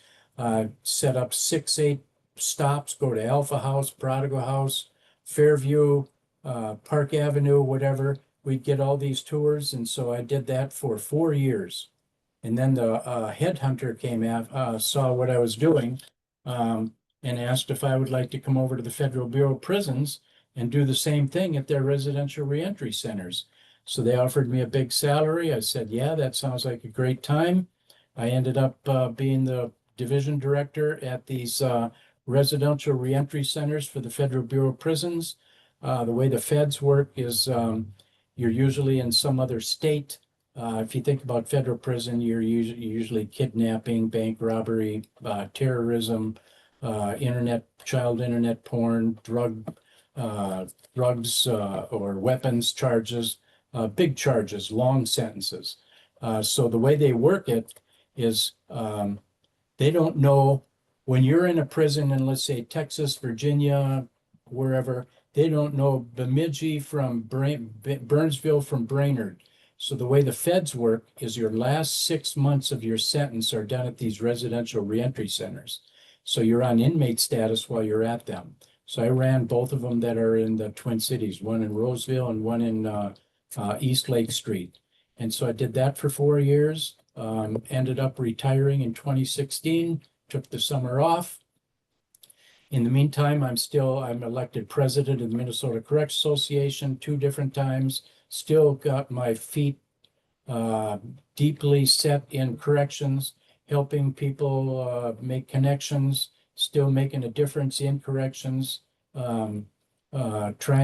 set up 6, 8 stops, go to Alpha House, Prodigal House, Fairview, Park Avenue, whatever. We'd get all these tours. And so I did that for 4 years. And then the headhunter came out, saw what I was doing, and asked if I would like to come over to the Federal Bureau of Prisons and do the same thing at their residential reentry centers. So they offered me a big salary. I said, yeah, that sounds like a great time. I ended up being the division director at these residential reentry centers for the Federal Bureau of Prisons. The way the feds work is you're usually in some other state. If you think about federal prison, you're usually kidnapping, bank robbery, terrorism, child internet porn, drug drugs or weapons charges, big charges, long sentences. So the way they work it is they don't know when you're in a prison in, let's say, Texas, Virginia, wherever, they don't know Bemidji from Burnsville from Brainerd. So the way the feds work is your last 6 months of your sentence are done at these residential reentry centers. So you're on inmate status while you're at them. So I ran both of them that are in the Twin Cities, one in Roseville and one in East Lake Street. And so I did that for 4 years, ended up retiring in 2016, took the summer off. In the meantime, I'm elected president of the Minnesota Correctional Association 2 different times, still got my feet deeply set in corrections, helping people make connections, still making a difference in corrections, trying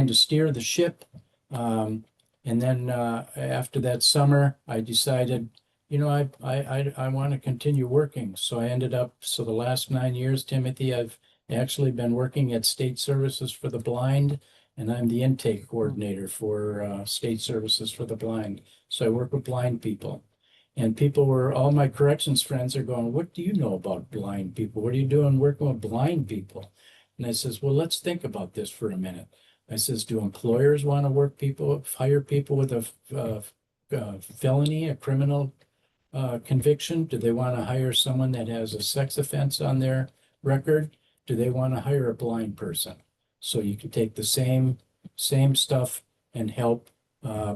to steer the ship. And then after that summer, I decided, I want to continue working. So I ended up, so the last 9 years, Timothy, I've actually been working at State Services for the Blind, and I'm the intake coordinator for State Services for the Blind. So I work with blind people. And all my corrections friends are going, what do you know about blind people? What are you doing working with blind people? And I says, well, let's think about this for a minute. I says, do employers want to hire people with a felony, a criminal conviction? Do they want to hire someone that has a sex offense on their record? Do they want to hire a blind person? So you can take the same stuff and help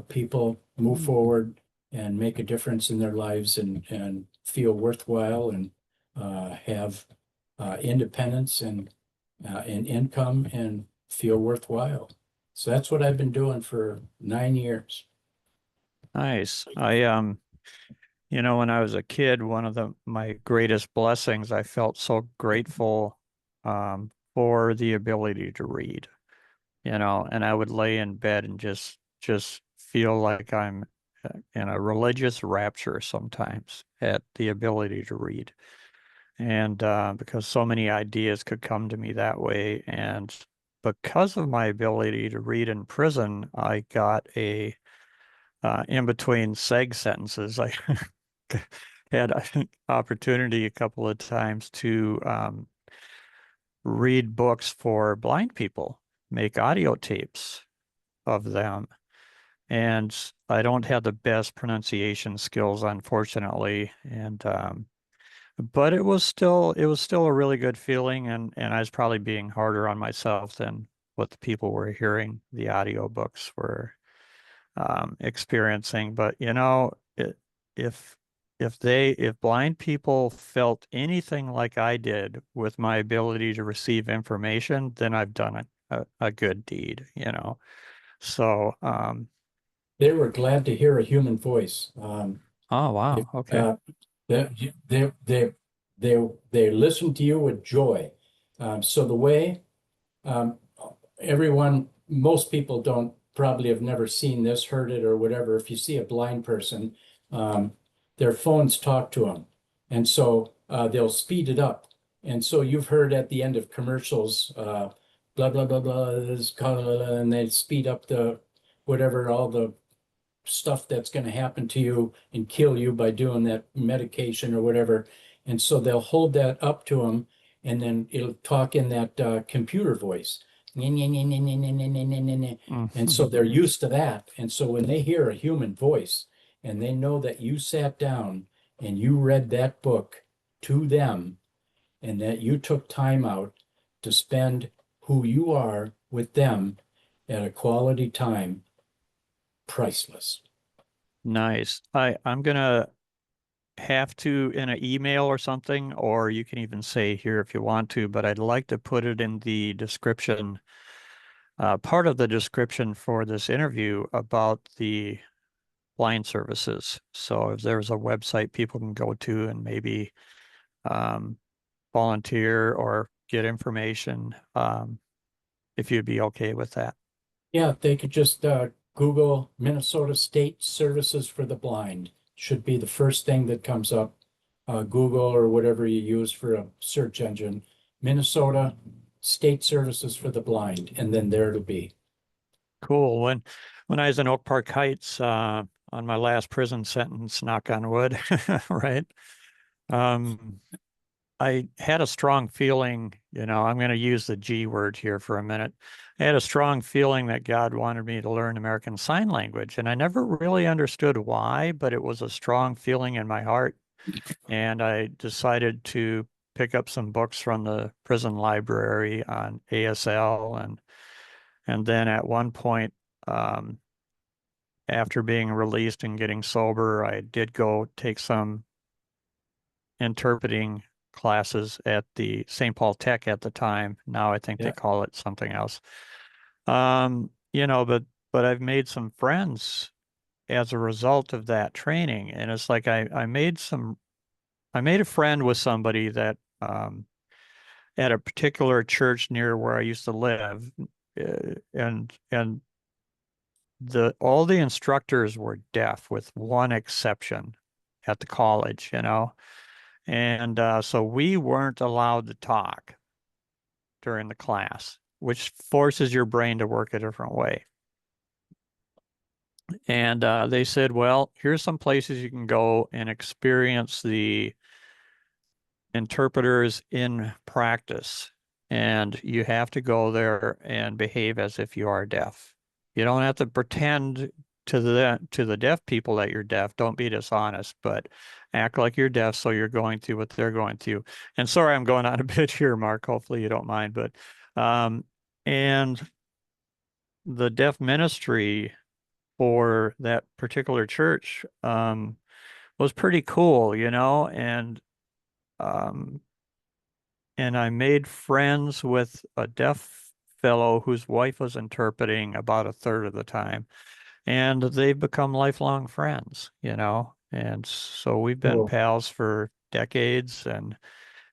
people move forward and make a difference in their lives and feel worthwhile and have independence and income and feel worthwhile. So that's what I've been doing for 9 years. Nice. When I was a kid, one of my greatest blessings, I felt so grateful for the ability to read, and I would lay in bed and just feel like I'm in a religious rapture sometimes at the ability to read. And because so many ideas could come to me that way. And because of my ability to read in prison, I got in between seg sentences, I had an opportunity a couple of times to read books for blind people, make audio tapes of them. And I don't have the best pronunciation skills, unfortunately. And but it was still a really good feeling, and I was probably being harder on myself than what the people were hearing the audiobooks were experiencing. But if if blind people felt anything like I did with my ability to receive information, then I've done a good deed. So They were glad to hear a human voice. oh If, wow, okay. they, they, they, they listen to you with joy. So the way um, most people don't probably have never seen this, heard it, or whatever. If you see a blind person, their phones talk to them, and so they'll speed it up. And so you've heard at the end of commercials, blah blah blah blah, and they speed up the whatever all the stuff that's going to happen to you and kill you by doing that medication or whatever. And so they'll hold that up to them, and then it'll talk in that computer voice. And so they're used to that. And so when they hear a human voice and they know that you sat down and you read that book to them and that you took time out to spend who you are with them at a quality time, priceless. Nice. I'm gonna have to in an email or something, or you can even say here if you want to, but I'd like to put it in the description, part of the description for this interview about the blind services. So if there's a website people can go to and maybe um, volunteer or get information, if you'd be okay with that. Yeah, they could just Google Minnesota State Services for the Blind. Should be the first thing that comes up. Google or whatever you use for a search engine. Minnesota state services for the blind, and then there it'll be. Cool. When I was in Oak Park Heights, on my last prison sentence, knock on wood, right? Um, I had a strong feeling, I'm going to use the G word here for a minute. I had a strong feeling that God wanted me to learn American Sign Language, and I never really understood why, but it was a strong feeling in my heart. And I decided to pick up some books from the prison library on ASL, and then at one point, um, after being released and getting sober, I did go take some interpreting classes at the St. Paul Tech at the time. Now I think they Yeah. call it something else. But I've made some friends as a result of that training. And it's like I made a friend with somebody that at a particular church near where I used to live. And the all the instructors were deaf with one exception at the college, And so we weren't allowed to talk during the class, which forces your brain to work a different way. And they said, well, here's some places you can go and experience the interpreters in practice. And you have to go there and behave as if you are deaf. You don't have to pretend to the deaf people that you're deaf. Don't be dishonest, but act like you're deaf so you're going through what they're going through. And sorry, I'm going on a bit here, Mark. Hopefully you don't mind, but um, and the deaf ministry for that particular church was pretty cool, um, and I made friends with a deaf fellow whose wife was interpreting about a third of the time, and they've become lifelong friends. And so we've been Cool. pals for decades, and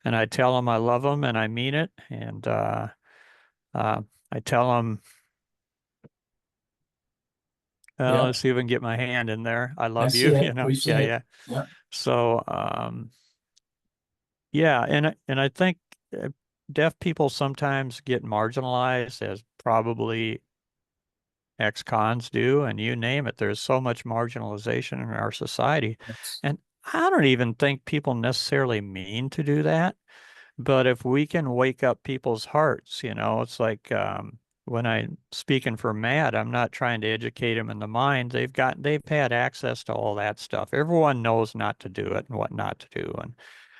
I tell them I love them and I mean it, and uh, I tell them, Yeah. let's see if I can get my hand in there. I I love see you, it. We see Yeah, it. yeah. Yeah. So, yeah, and I think uh, deaf people sometimes get marginalized, as probably ex-cons do, and you name it. There's so much marginalization in our society. Yes. And I don't even think people necessarily mean to do that. But if we can wake up people's hearts, it's like when I'm speaking for Matt, I'm not trying to educate them in the mind. They've had access to all that stuff. Everyone knows not to do it and what not to do,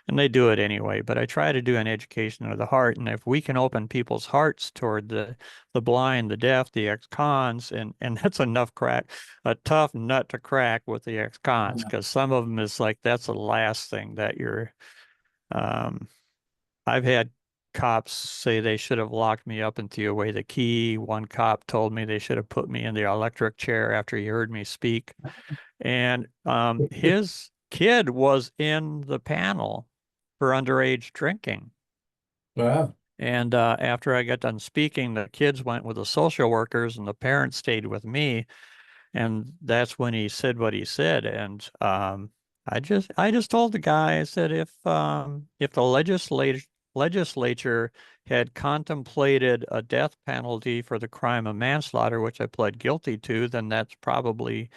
and they do it anyway. But I try to do an education of the heart, and if we can open people's hearts toward the blind, the deaf, the ex-cons, and that's a tough nut to crack with the ex-cons, Yeah. because some of them is like that's the last thing that you're. Um, I've had cops say they should have locked me up and threw away the key. One cop told me they should have put me in the electric chair after he heard me speak. And his kid was in the panel for underage drinking. Wow. And after I got done speaking, the kids went with the social workers and the parents stayed with me. And that's when he said what he said. And I just told the guy, I said, if the legislature had contemplated a death penalty for the crime of manslaughter, which I pled guilty to, then that's probably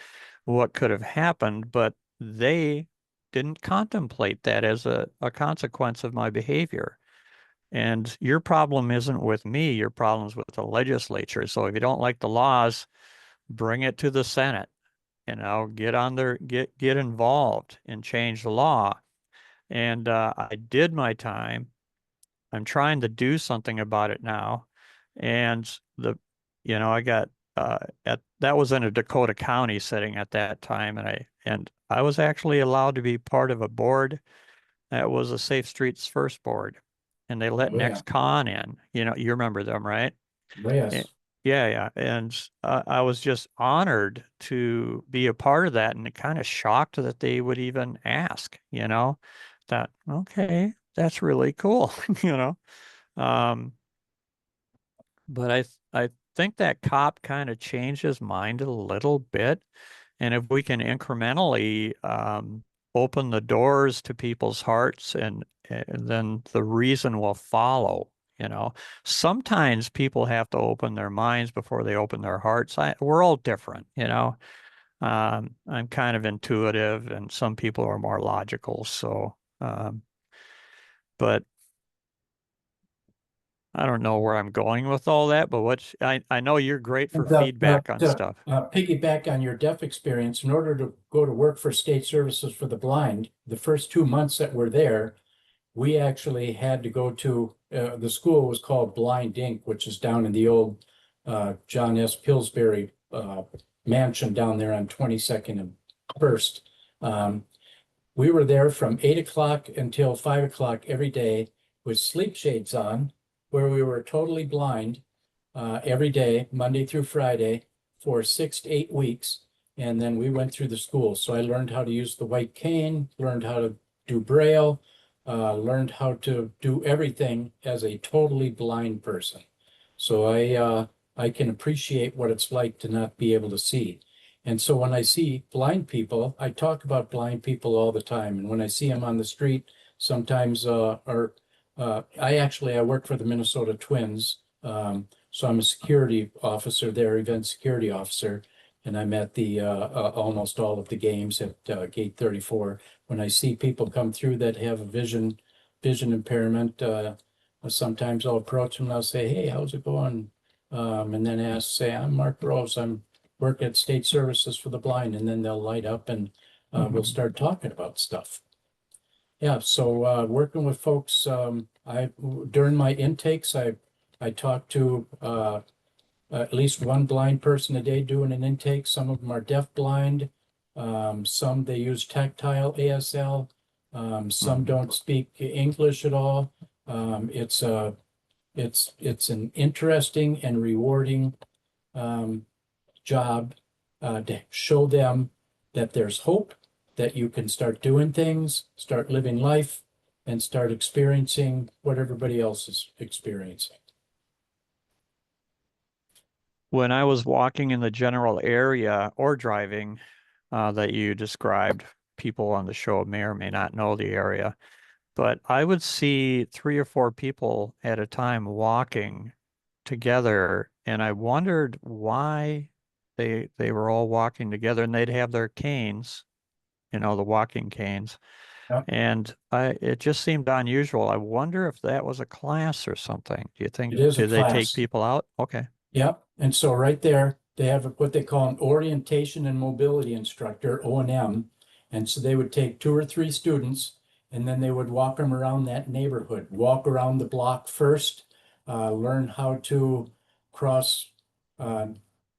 what could have happened. But they didn't contemplate that as a consequence of my behavior. And your problem isn't with me, your problem's with the legislature. So if you don't like the laws, bring it to the Senate. Get on there, get involved and change the law. And I did my time. I'm trying to do something about it now. And I got at that was in a Dakota County setting at that time, and I was actually allowed to be part of a board that was a Safe Streets First board, and they let Oh, yeah. NextCon in. You remember them, right? Oh, Eh, yes. Yeah, yeah. And I was just honored to be a part of that and kind of shocked that they would even ask. That, okay, that's really cool, you know. Um, but I think that cop kind of changed his mind a little bit. And if we can incrementally open the doors to people's hearts and then the reason will follow, you know. Sometimes people have to open their minds before they open their hearts. We're all different, you know. I'm kind of intuitive, and some people are more logical. So, but I don't know where I'm going with all that. But I know you're great for And feedback on stuff. piggyback on your deaf experience, in order to go to work for State Services for the Blind, the first 2 months that we're there, we actually had to go to, the school was called Blind Inc., which is down in the old John S. Pillsbury mansion down there on 22nd and First. We were there from 8 o'clock until 5 o'clock every day with sleep shades on, where we were totally blind every day, Monday through Friday, for 6 to 8 weeks. And then we went through the school. So I learned how to use the white cane, learned how to do Braille, learned how to do everything as a totally blind person. So I can appreciate what it's like to not be able to see. And so when I see blind people, I talk about blind people all the time. And when I see them on the street, sometimes I work for the Minnesota Twins. So I'm a security officer there, event security officer. And I'm at the almost all of the games at gate 34. When I see people come through that have a vision impairment, sometimes I'll approach them and I'll say, "Hey, how's it going?" And then say, "I'm Mark Rose. I'm work at State Services for the Blind," and then they'll light up and we'll start talking about stuff. Yeah, so working with folks, during my intakes, I talk to at least one blind person a day doing an intake. Some of them are deaf blind. Some they use tactile ASL. Some don't speak English at all. It's an interesting and rewarding job to show them that there's hope, that you can start doing things, start living life, and start experiencing what everybody else is experiencing. When I was walking in the general area or driving that you described, people on the show may or may not know the area, but I would see 3 or 4 people at a time walking together, and I wondered why they were all walking together, and they'd have their canes, you know, the walking canes. Yeah, And it just seemed unusual. I wonder if that was a class or something. Do you think, it is a did they take class. people out? Okay. Yep. And so right there, they have what they call an orientation and mobility instructor, O&M. And so they would take 2 or 3 students and then they would walk them around that neighborhood, walk around the block first, learn how to cross uh,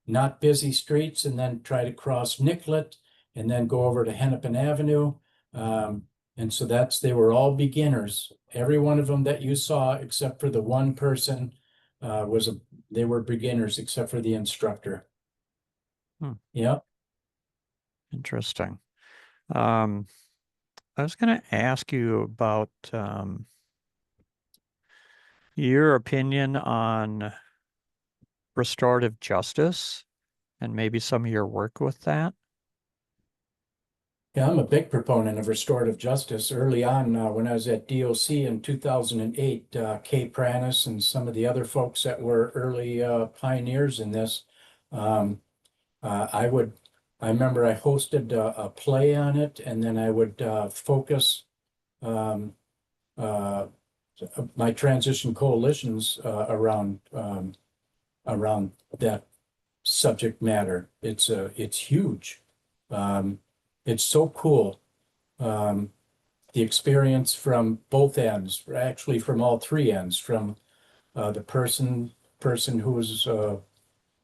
not busy streets, and then try to cross Nicollet and then go over to Hennepin Avenue. And so they were all beginners. Every one of them that you saw, except for the one person, they were beginners except for the instructor. Hmm, Yeah. interesting. Um, I was going to ask you about your opinion on restorative justice and maybe some of your work with that. Yeah, I'm a big proponent of restorative justice. Early on, when I was at DOC in 2008, Kay Pranis and some of the other folks that were early pioneers in this, um, I remember I hosted a play on it, and then I would focus um, uh, my transition coalitions around that subject matter. It's huge. Um, it's so cool. Um, the experience from both ends, actually from all 3 ends, from the person who was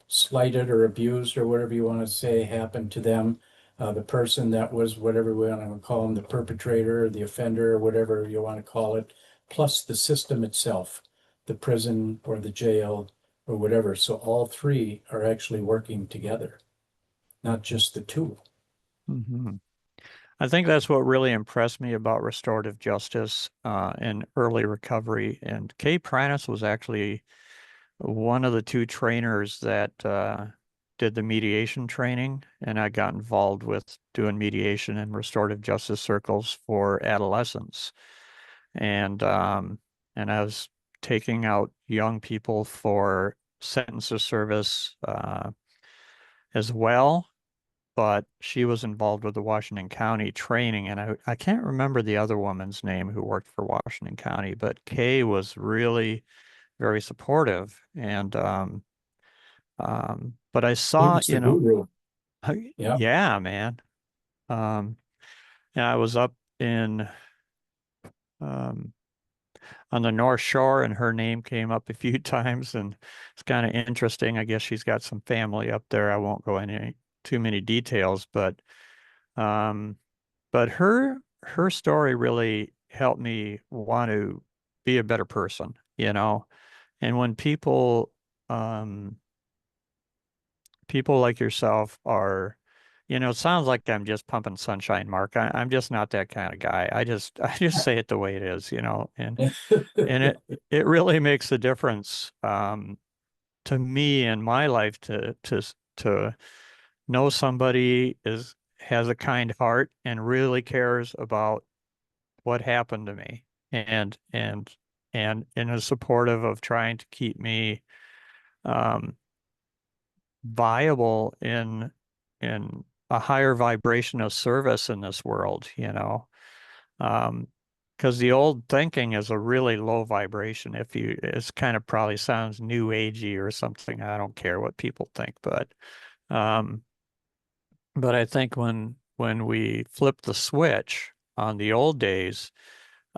slighted or abused or whatever you want to say happened to them, the person that was whatever we want to call them, the perpetrator, the offender, or whatever you want to call it, plus the system itself, the prison or the jail or whatever. So all 3 are actually working together, not just the 2. Hmm. I think that's what really impressed me about restorative justice and early recovery. And Kay Pranis was actually one of the 2 trainers that did the mediation training, and I got involved with doing mediation and restorative justice circles for adolescents. And I was taking out young people for sentence of service as well. But she was involved with the Washington County training, and I can't remember the other woman's name who worked for Washington County, but Kay was really very supportive. And but I He saw, was the guru. Yeah. yeah, man. Um, and I was up in um, on the North Shore, and her name came up a few times, and it's kind of interesting. I guess she's got some family up there. I won't go into too many details, um, but her story really helped me want to be a better person, you know. And when um, people like yourself are, it sounds like I'm just pumping sunshine, Mark. I'm just not that kind of guy. I just say it the way it is, and it really makes a difference to me in my life to know somebody has a kind heart and really cares about what happened to me and is supportive of trying to keep me um, viable in a higher vibration of service in this world, Um, because the old thinking is a really low vibration. It's kind of probably sounds new agey or something. I don't care what people think, um, but I think when we flip the switch on the old days,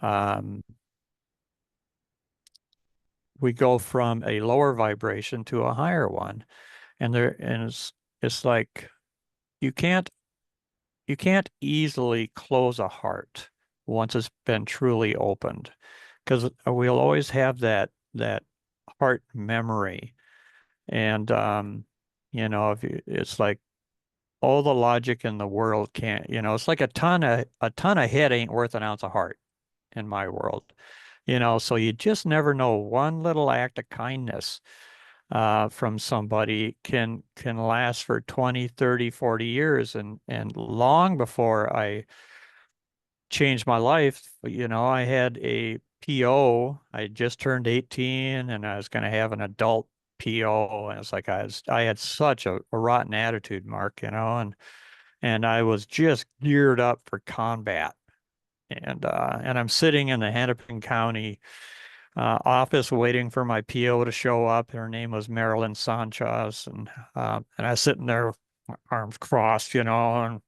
um, we go from a lower vibration to a higher one, and it's like you can't you can't easily close a heart once it's been truly opened because we'll always have that heart memory. And it's like all the logic in the world can't, it's like a ton of head ain't worth an ounce of heart in my world. So you just never know. One little act of kindness from somebody can last for 20, 30, 40 years. And long before I changed my life, I had a PO. I just turned 18 and I was going to have an adult PO. And it's like I had such a rotten attitude, Mark, and I was just geared up for combat. And I'm sitting in the Hennepin County office waiting for my PO to show up. Her name was Marilyn Sanchez, and I was sitting there, arms crossed, and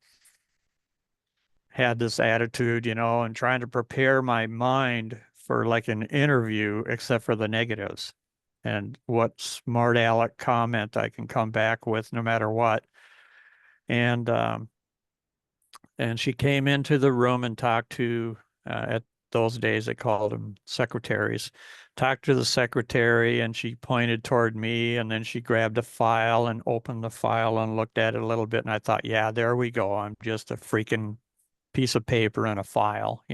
had this attitude, and trying to prepare my mind for like an interview, except for the negatives and what smart aleck comment I can come back with no matter what. And and she came into the room and talked to at those days they called them secretaries. Talked to the secretary and she pointed toward me and then she grabbed a file and opened the file and looked at it a little bit and I thought, yeah, there we go. I'm just a freaking piece of paper and a file,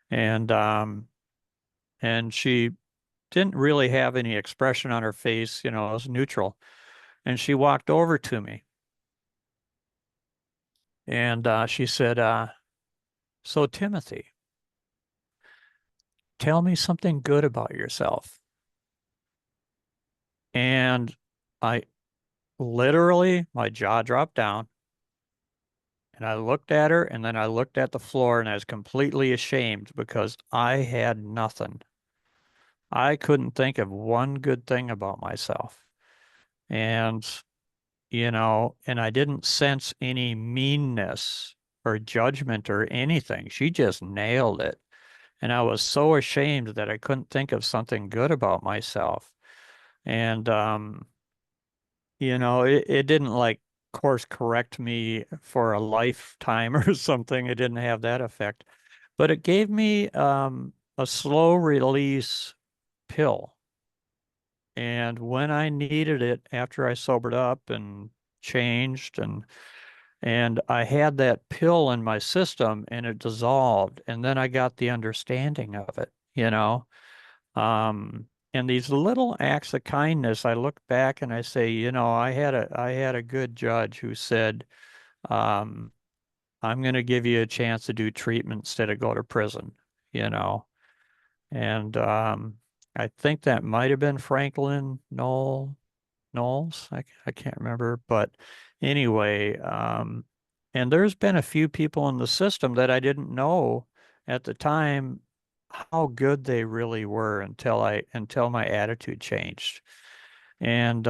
And and she didn't really have any expression on her face, it was neutral. And she walked over to me and she said, so Timothy, tell me something good about yourself. And I literally, my jaw dropped down and I looked at her and then I looked at the floor and I was completely ashamed because I had nothing. I couldn't think of one good thing about myself. And, and I didn't sense any meanness or judgment or anything. She just nailed it. And I was so ashamed that I couldn't think of something good about myself. And it didn't like course correct me for a lifetime or something. It didn't have that effect, but it gave me a slow release pill. And when I needed it after I sobered up and changed and I had that pill in my system and it dissolved and then I got the understanding of it. Um, and these little acts of kindness, I look back and I say, I had a good judge who said, um, I'm going to give you a chance to do treatment instead of go to prison, you know. And I think that might have been Franklin Knowles. I can't remember, but anyway, and there's been a few people in the system that I didn't know at the time how good they really were until my attitude changed. And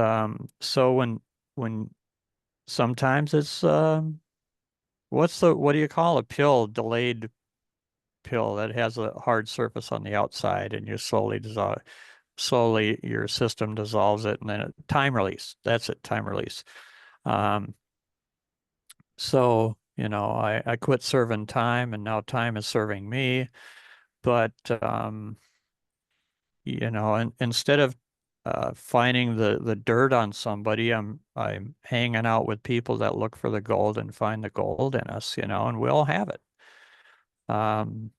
so when sometimes it's what do you call a pill, delayed pill that has a hard surface on the outside and you slowly your system dissolves it and then time release. That's it, time release. Um, so, I quit serving time and now time is serving me. But, and instead of finding the dirt on somebody, I'm hanging out with people that look for the gold and find the gold in us, and we'll have it. Um,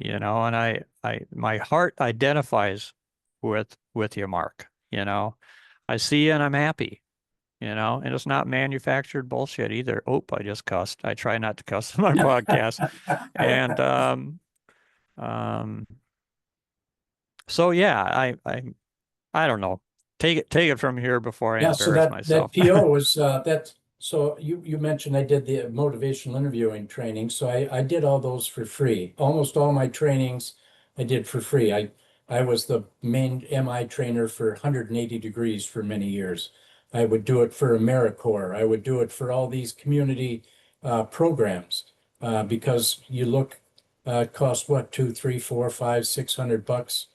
and my heart identifies with you, Mark. I see you and I'm happy, and it's not manufactured bullshit either. Oh, I just cussed. I try not to cuss on my podcast. And um so yeah, I don't know. Take it from here before I Yeah, so embarrass that myself. PO was that. So you mentioned I did the motivational interviewing training. So I did all those for free. Almost all my trainings I did for free. I was the main MI trainer for 180 degrees for many years. I would do it for AmeriCorps. I would do it for all these community programs because you look, it costs what, two, three, four, five, $600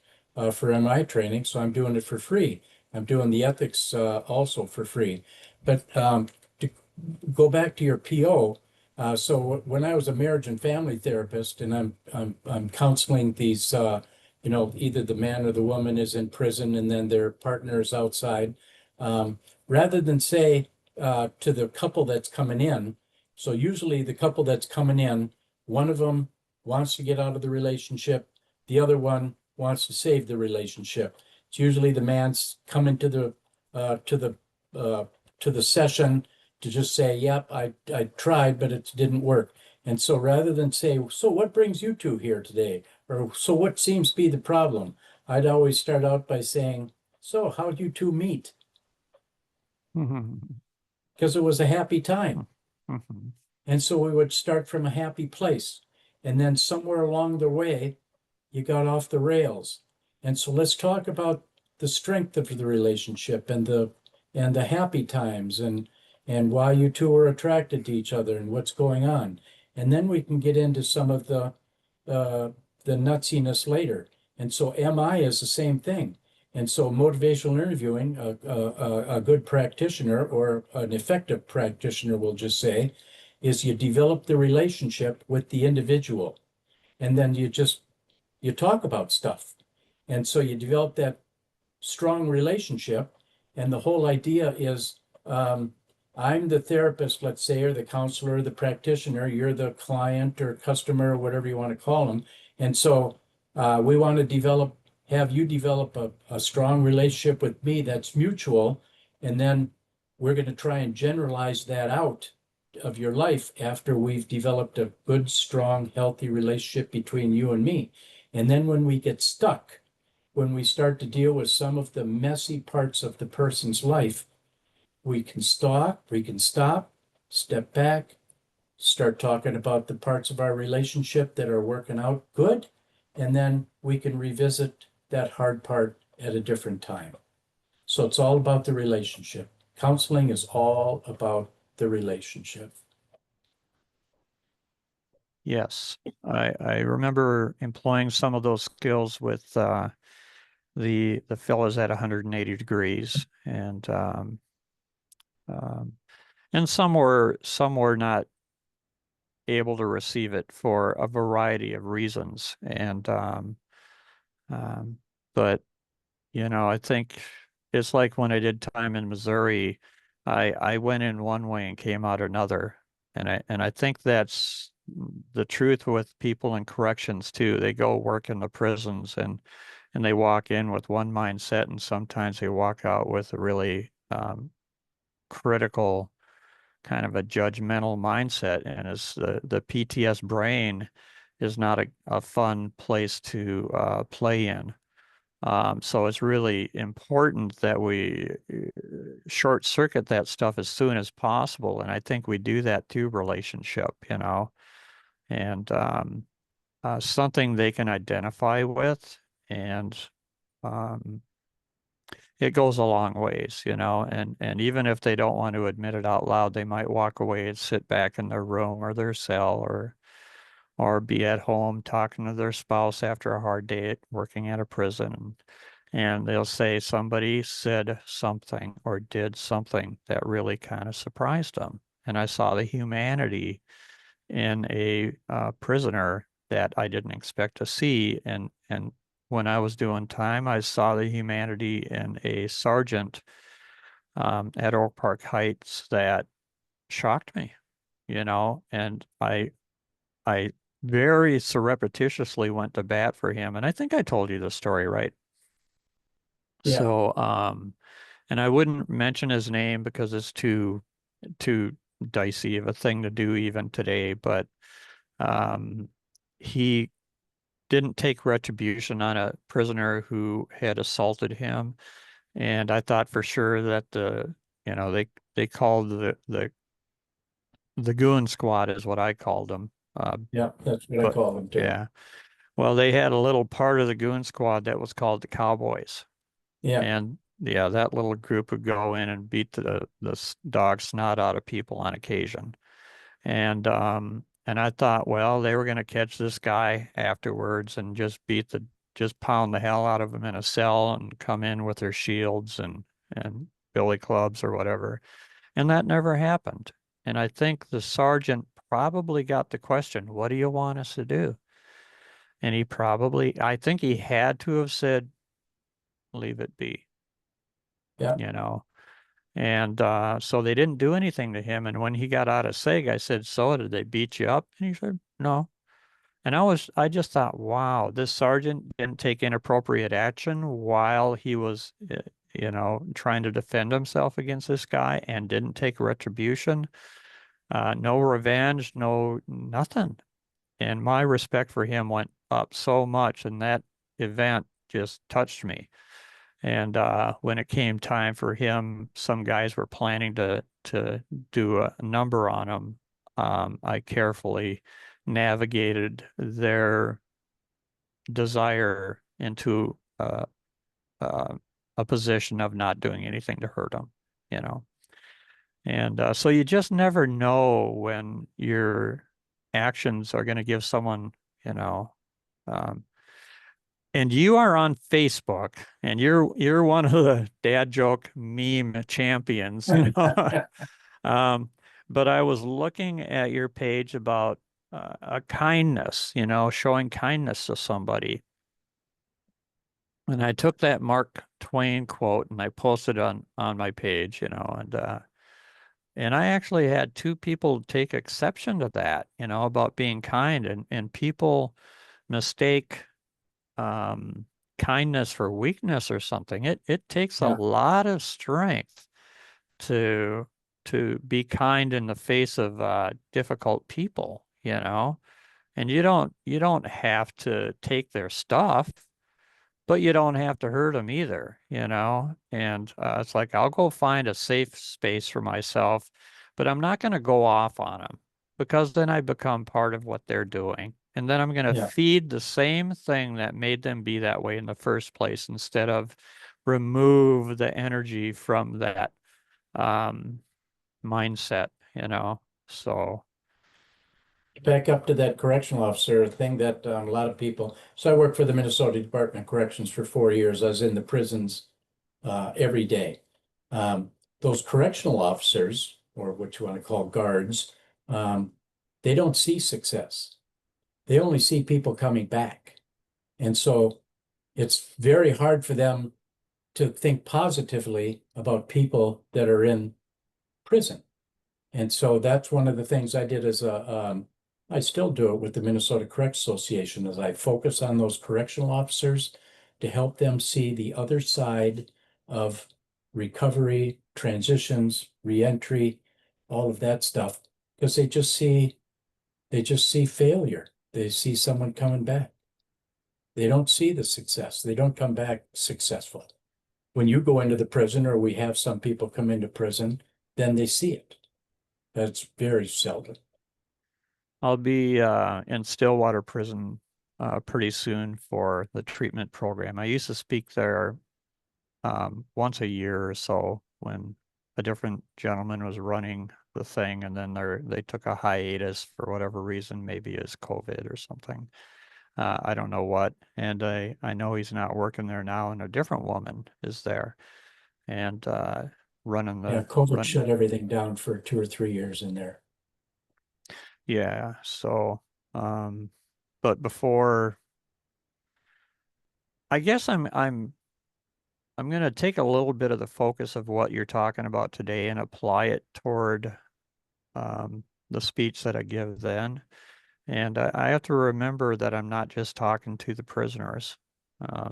for MI training. So I'm doing it for free. I'm doing the ethics also for free. But to go back to your PO, so when I was a marriage and family therapist, and I'm counseling these, either the man or the woman is in prison, and then their partner is outside. Um, Rather than say to the couple that's coming in, so usually the couple that's coming in, one of them wants to get out of the relationship, the other one wants to save the relationship. It's usually the man's coming to the uh, to the session to just say, "Yep, I tried, but it didn't work." And so rather than say, "So what brings you two here today?" or "So what seems to be the problem?" I'd always start out by saying, "So how'd you two meet?" Mhm. Because it was a happy time. Mhm. And so we would start from a happy place. And then somewhere along the way, you got off the rails. And so let's talk about the strength of the relationship and the happy times and why you two are attracted to each other and what's going on. And then we can get into some of uh, the nutsiness later. And so MI is the same thing. And so motivational interviewing, a good practitioner or an effective practitioner will just say, is you develop the relationship with the individual. And then you talk about stuff. And so you develop that strong relationship. And the whole idea is I'm the therapist, let's say, or the counselor, or the practitioner, you're the client or customer, or whatever you want to call them. And so we want to have you develop a strong relationship with me that's mutual. And then we're going to try and generalize that out of your life after we've developed a good, strong, healthy relationship between you and me. And then when we get stuck, when we start to deal with some of the messy parts of the person's life, we can stop, step back, start talking about the parts of our relationship that are working out good, and then we can revisit that hard part at a different time. So it's all about the relationship. Counseling is all about the relationship. Yes. I remember employing some of those skills with the fellows at 180 degrees um, and some were not able to receive it for a variety of reasons. And um, but I think it's like when I did time in Missouri, I went in one way and came out another. And I think that's the truth with people in corrections too. They go work in the prisons and they walk in with one mindset and sometimes they walk out with a really critical kind of a judgmental mindset. And it's the PTS brain is not a fun place to play in. So it's really important that we short circuit that stuff as soon as possible. And I think we do that through relationship, and something they can identify with. And um, it goes a long ways, and even if they don't want to admit it out loud, they might walk away and sit back in their room or their cell or be at home talking to their spouse after a hard day at working at a prison. And they'll say somebody said something or did something that really kind of surprised them. And I saw the humanity in a prisoner that I didn't expect to see. And when I was doing time, I saw the humanity in a sergeant at Oak Park Heights that shocked me, and I very surreptitiously went to bat for him. And I think I told you the story, right? Yeah, So, and I wouldn't mention his name because it's too dicey of a thing to do even today, but um, he didn't take retribution on a prisoner who had assaulted him. And I thought for sure that they called the goon squad is what I called them. yeah, that's what I But call them too. yeah, well, they had a little part of the goon squad that was called the Cowboys. Yeah, And yeah, that little group would go in and beat the dog snot out of people on occasion. And I thought, well, they were going to catch this guy afterwards and just pound the hell out of him in a cell and come in with their shields and billy clubs or whatever. And that never happened. And I think the sergeant probably got the question, what do you want us to do? And I think he had to have said, leave it be, yeah, you know. And so they didn't do anything to him. And when he got out of SIG, I said, so did they beat you up? And he said, no. And I just thought, wow, this sergeant didn't take inappropriate action while he was, trying to defend himself against this guy and didn't take retribution, no revenge, no nothing. And my respect for him went up so much, and that event just touched me. And when it came time for him, some guys were planning to do a number on him. I carefully navigated their desire into uh, a position of not doing anything to hurt him, you know. And so you just never know when your actions are going to give someone, you know, um, and you are on Facebook, and you're one of the dad joke meme champions, Um, but I was looking at your page about a kindness, showing kindness to somebody. And I took that Mark Twain quote and I posted on my page, and I actually had two people take exception to that, about being kind, and people mistake um, kindness for weakness or something. It takes a yeah, lot of strength to be kind in the face of difficult people, and you don't have to take their stuff, but you don't have to hurt them either, And it's like I'll go find a safe space for myself, but I'm not going to go off on them because then I become part of what they're doing. And then I'm going to yeah. feed the same thing that made them be that way in the first place instead of remove the energy from that um, mindset, So, Back up to that correctional officer thing that a lot of people. So I worked for the Minnesota Department of Corrections for 4 years. I was in the prisons every day. Um, those correctional officers, or what you want to call guards, um, they don't see success. They only see people coming back. And so it's very hard for them to think positively about people that are in prison. And so that's one of the things I did I still do it with the Minnesota Correct Association, is I focus on those correctional officers to help them see the other side of recovery, transitions, reentry, all of that stuff, because they just see failure. They see someone coming back. They don't see the success. They don't come back successful. When you go into the prison, or we have some people come into prison, then they see it. That's very seldom. I'll be in Stillwater Prison pretty soon for the treatment program. I used to speak there once a year or so when a different gentleman was running the thing, and then they took a hiatus for whatever reason, maybe it's COVID or something. I don't know what. And I know he's not working there now, and a different woman is there and running Yeah, the COVID run. shut everything down for 2 or 3 years in there. Yeah. So, um, but before, I guess I'm going to take a little bit of the focus of what you're talking about today and apply it toward the speech that I give then. And I have to remember that I'm not just talking to the prisoners.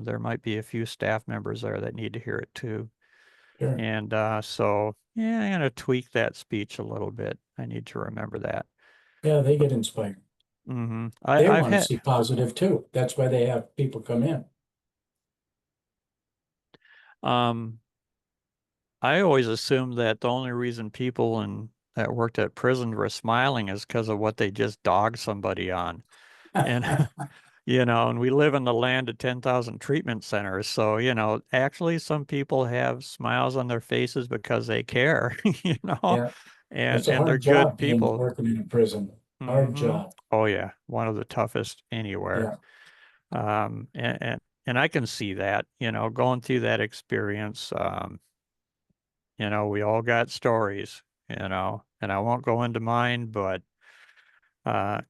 There might be a few staff members there that need to hear it too. Sure. And so, yeah, I'm going to tweak that speech a little bit. I need to remember that. Yeah, they get inspired. They I've want to had, see positive too. That's why they have people come in. um, I always assumed that the only reason people that worked at prison were smiling is because of what they just dogged somebody on. And and we live in the land of 10,000 treatment centers. So, actually some people have smiles on their faces because they care, Yeah, and it's a they're hard good job being people. working in a prison. Hard Hmm. job. Oh yeah, one of the toughest anywhere. Yeah, And I can see that, going through that experience. We all got stories, and I won't go into mine, but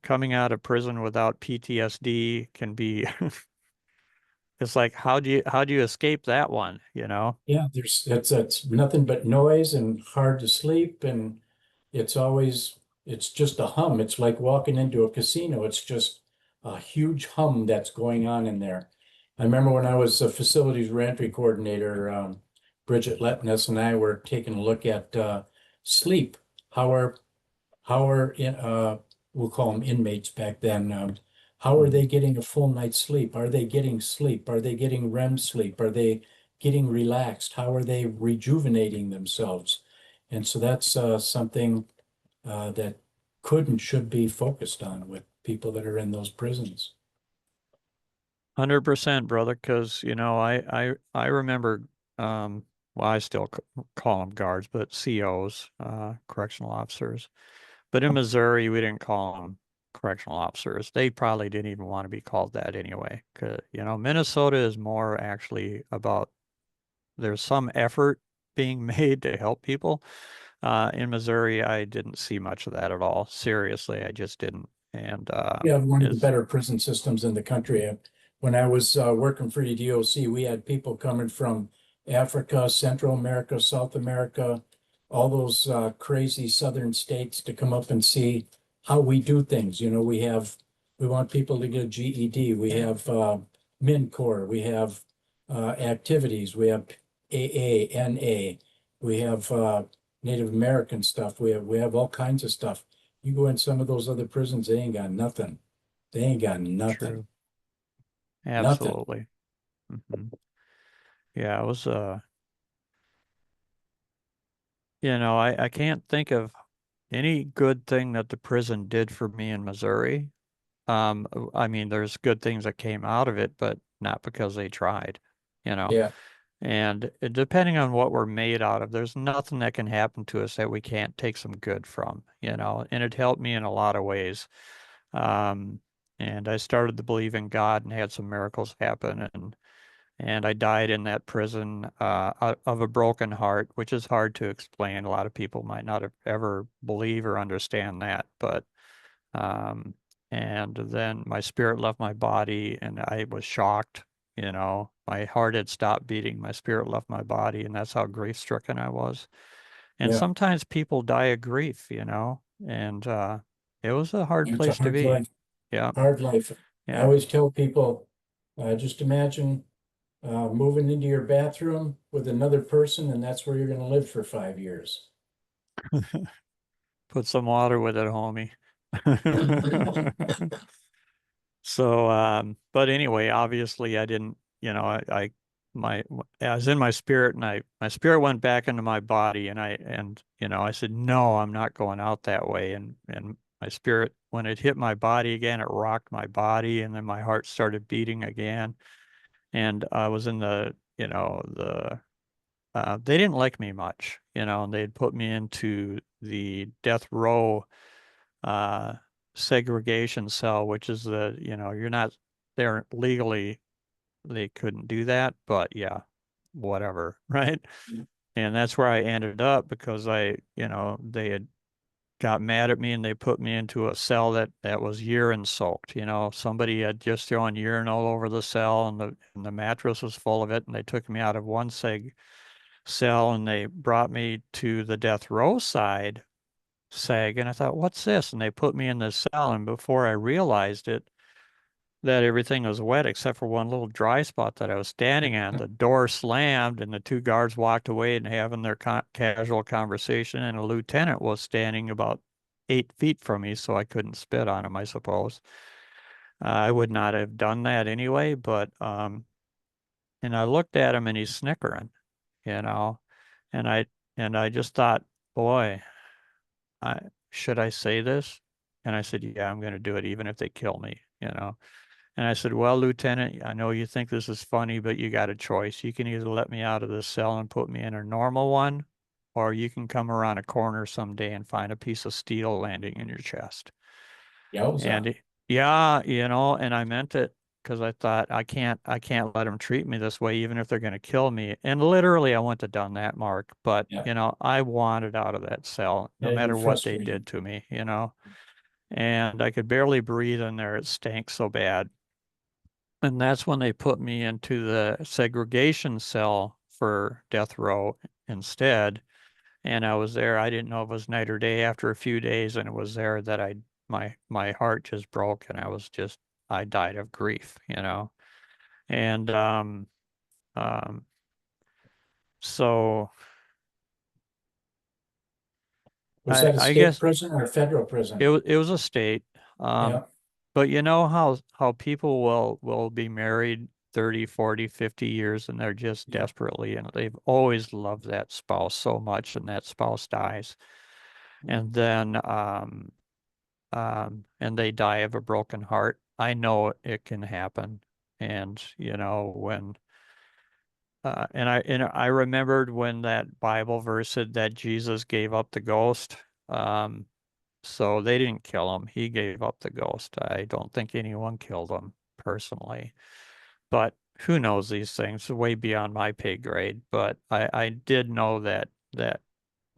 coming out of prison without PTSD can be it's like how do you escape that one, yeah. It's nothing but noise and hard to sleep, and it's just a hum. It's like walking into a casino. It's just a huge hum that's going on in there. I remember when I was a facilities reentry coordinator, Bridget Letness and I were taking a look at sleep. How are we'll call them inmates back then. How are Mhm. they getting a full night's sleep? Are they getting sleep? Are they getting REM sleep? Are they getting relaxed? How are they rejuvenating themselves? And so that's something that could and should be focused on with people that are in those prisons. 100% brother, because I remember well, I still call them guards, but COs, correctional officers. But in Missouri, we didn't call them correctional officers. They probably didn't even want to be called that anyway. 'Cause, Minnesota is more actually about there's some effort being made to help people. In Missouri, I didn't see much of that at all. Seriously, I just didn't. And We have one of the it's better prison systems in the country. When I was working for the DOC, we had people coming from Africa, Central America, South America, all those crazy southern states to come up and see how we do things. We want people to get a GED. We have MinCore. We have activities. We have AA, NA. We have Native American stuff. We have all kinds of stuff. You go in some of those other prisons, they ain't got nothing. They ain't got nothing. true. Nothing. Absolutely. Hmm. Yeah, it was I can't think of any good thing that the prison did for me in Missouri. I mean, there's good things that came out of it, but not because they tried, you know. Yeah. And depending on what we're made out of, there's nothing that can happen to us that we can't take some good from, and it helped me in a lot of ways. Um, and I started to believe in God and had some miracles happen, and I died in that prison of a broken heart, which is hard to explain. A lot of people might not have ever believe or understand that, but um, and then my spirit left my body, and I was shocked. My heart had stopped beating, my spirit left my body, and that's how grief-stricken I was. And Yeah. sometimes people die of grief, and it was a hard It's a place to hard be. life. Yeah, Hard life. I yeah. always tell people, just imagine moving into your bathroom with another person, and that's where you're going to live for 5 years. Put some water with it, homie. So, but anyway, obviously I didn't, my, I was in my spirit and my spirit went back into my body I said, no, I'm not going out that way. And my spirit, when it hit my body again, it rocked my body and then my heart started beating again. And I was in they didn't like me much, and they'd put me into the death row uh, segregation cell, which is you're not there legally, they couldn't do that, but yeah, whatever, right? And that's where I ended up because they had got mad at me and they put me into a cell that was urine soaked. Somebody had just thrown urine all over the cell and the mattress was full of it, and they took me out of one cell and they brought me to the death row sag, and I thought, what's this? And they put me in this cell, and before I realized it, that everything was wet except for one little dry spot that I was standing on. The door slammed, and the two guards walked away and having their casual conversation, and a lieutenant was standing about 8 feet from me, so I couldn't spit on him, I suppose. I would not have done that anyway, but and I looked at him and he's snickering, you know, and I just thought, boy, I should I say this? And I said, yeah, I'm going to do it even if they kill me. And I said, well, Lieutenant, I know you think this is funny, but you got a choice. You can either let me out of this cell and put me in a normal one, or you can come around a corner someday and find a piece of steel landing in your chest. Yowza. And yeah, and I meant it because I thought I can't let them treat me this way, even if they're going to kill me. And literally, I wouldn't have done that, Mark. But, Yeah. I wanted out of that cell, no Yeah, you're matter what they frustrated. did to me. And I could barely breathe in there. It stank so bad. And that's when they put me into the segregation cell for death row instead. And I was there. I didn't know if it was night or day after a few days, and it was there that my heart just broke, and I died of grief. And um so Was I that a I state guess prison or a federal prison? it was a state. Yeah. But you know how people will be married 30, 40, 50 years and they're just Yeah. desperately and they've always loved that spouse so much and that spouse dies. And then and they die of a broken heart. I know it can happen. And when and I remembered when that Bible verse said that Jesus gave up the ghost. Um so they didn't kill him. He gave up the ghost. I don't think anyone killed him personally. But who knows these things? Way beyond my pay grade. But I did know that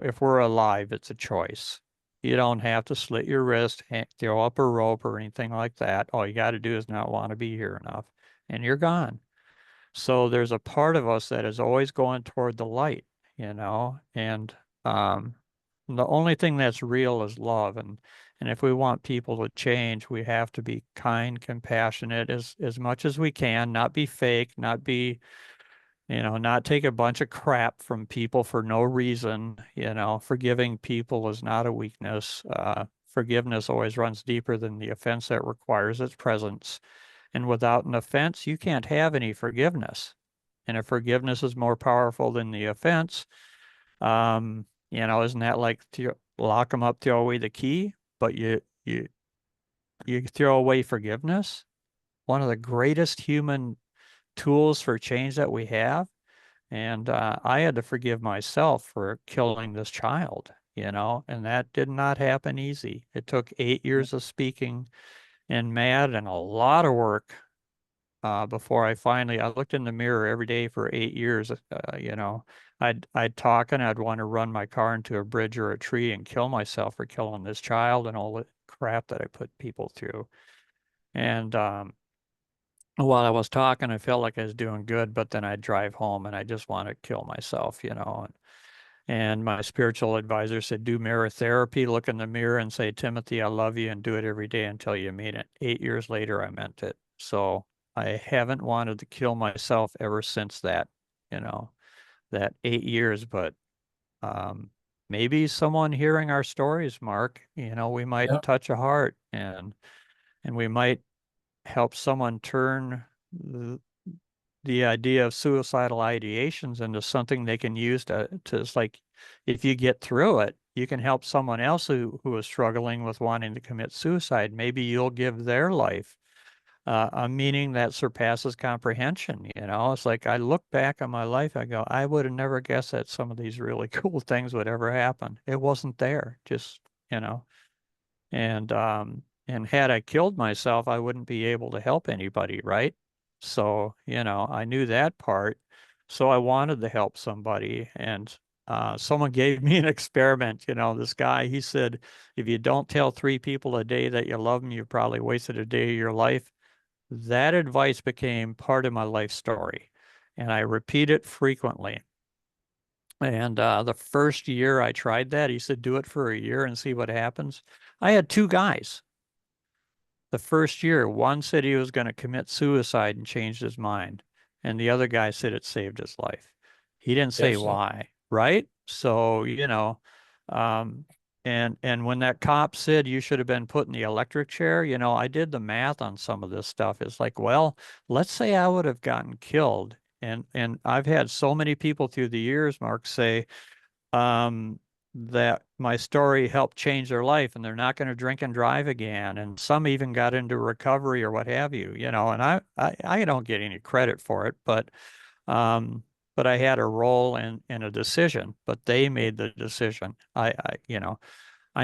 if we're alive, it's a choice. You don't have to slit your wrist, throw up a rope or anything like that. All you got to do is not want to be here enough, and you're gone. So there's a part of us that is always going toward the light, and um, the only thing that's real is love. And if we want people to change, we have to be kind, compassionate as much as we can, not be fake, not take a bunch of crap from people for no reason. Forgiving people is not a weakness. Forgiveness always runs deeper than the offense that requires its presence. And without an offense, you can't have any forgiveness. And if forgiveness is more powerful than the offense, isn't that like lock them up, throw away the key, but you throw away forgiveness? One of the greatest human tools for change that we have. And I had to forgive myself for killing this child, and that did not happen easy. It took 8 years of speaking and mad and a lot of work before I looked in the mirror every day for 8 years. I'd talk and I'd want to run my car into a bridge or a tree and kill myself for killing this child and all the crap that I put people through. And while I was talking, I felt like I was doing good, but then I'd drive home and I just want to kill myself. And my spiritual advisor said, do mirror therapy, look in the mirror and say, Timothy, I love you, and do it every day until you mean it. 8 years later, I meant it. So I haven't wanted to kill myself ever since you know, that 8 years. But um, maybe someone hearing our stories, Mark, we might Yeah. touch a heart and we might help someone turn the idea of suicidal ideations into something they can use to it's like, if you get through it, you can help someone else who is struggling with wanting to commit suicide. Maybe you'll give their life a meaning that surpasses comprehension. It's like I look back on my life, I go, I would have never guessed that some of these really cool things would ever happen. It wasn't there, just, you know, and had I killed myself, I wouldn't be able to help anybody, right? So, I knew that part. So I wanted to help somebody. And someone gave me an experiment. This guy, he said, if you don't tell 3 people a day that you love them, you probably wasted a day of your life. That advice became part of my life story, and I repeat it frequently. And the first year I tried that, he said, do it for a year and see what happens. I had 2 guys. The first year, one said he was going to commit suicide and changed his mind, and the other guy said it saved his life. He didn't say Excellent. why, right? So, um, and when that cop said you should have been put in the electric chair, I did the math on some of this stuff. It's like, well, let's say I would have gotten killed. And I've had so many people through the years, Mark, say, that my story helped change their life and they're not going to drink and drive again. And some even got into recovery or what have you, and I don't get any credit for it, but I had a role in a decision, but they made the decision. I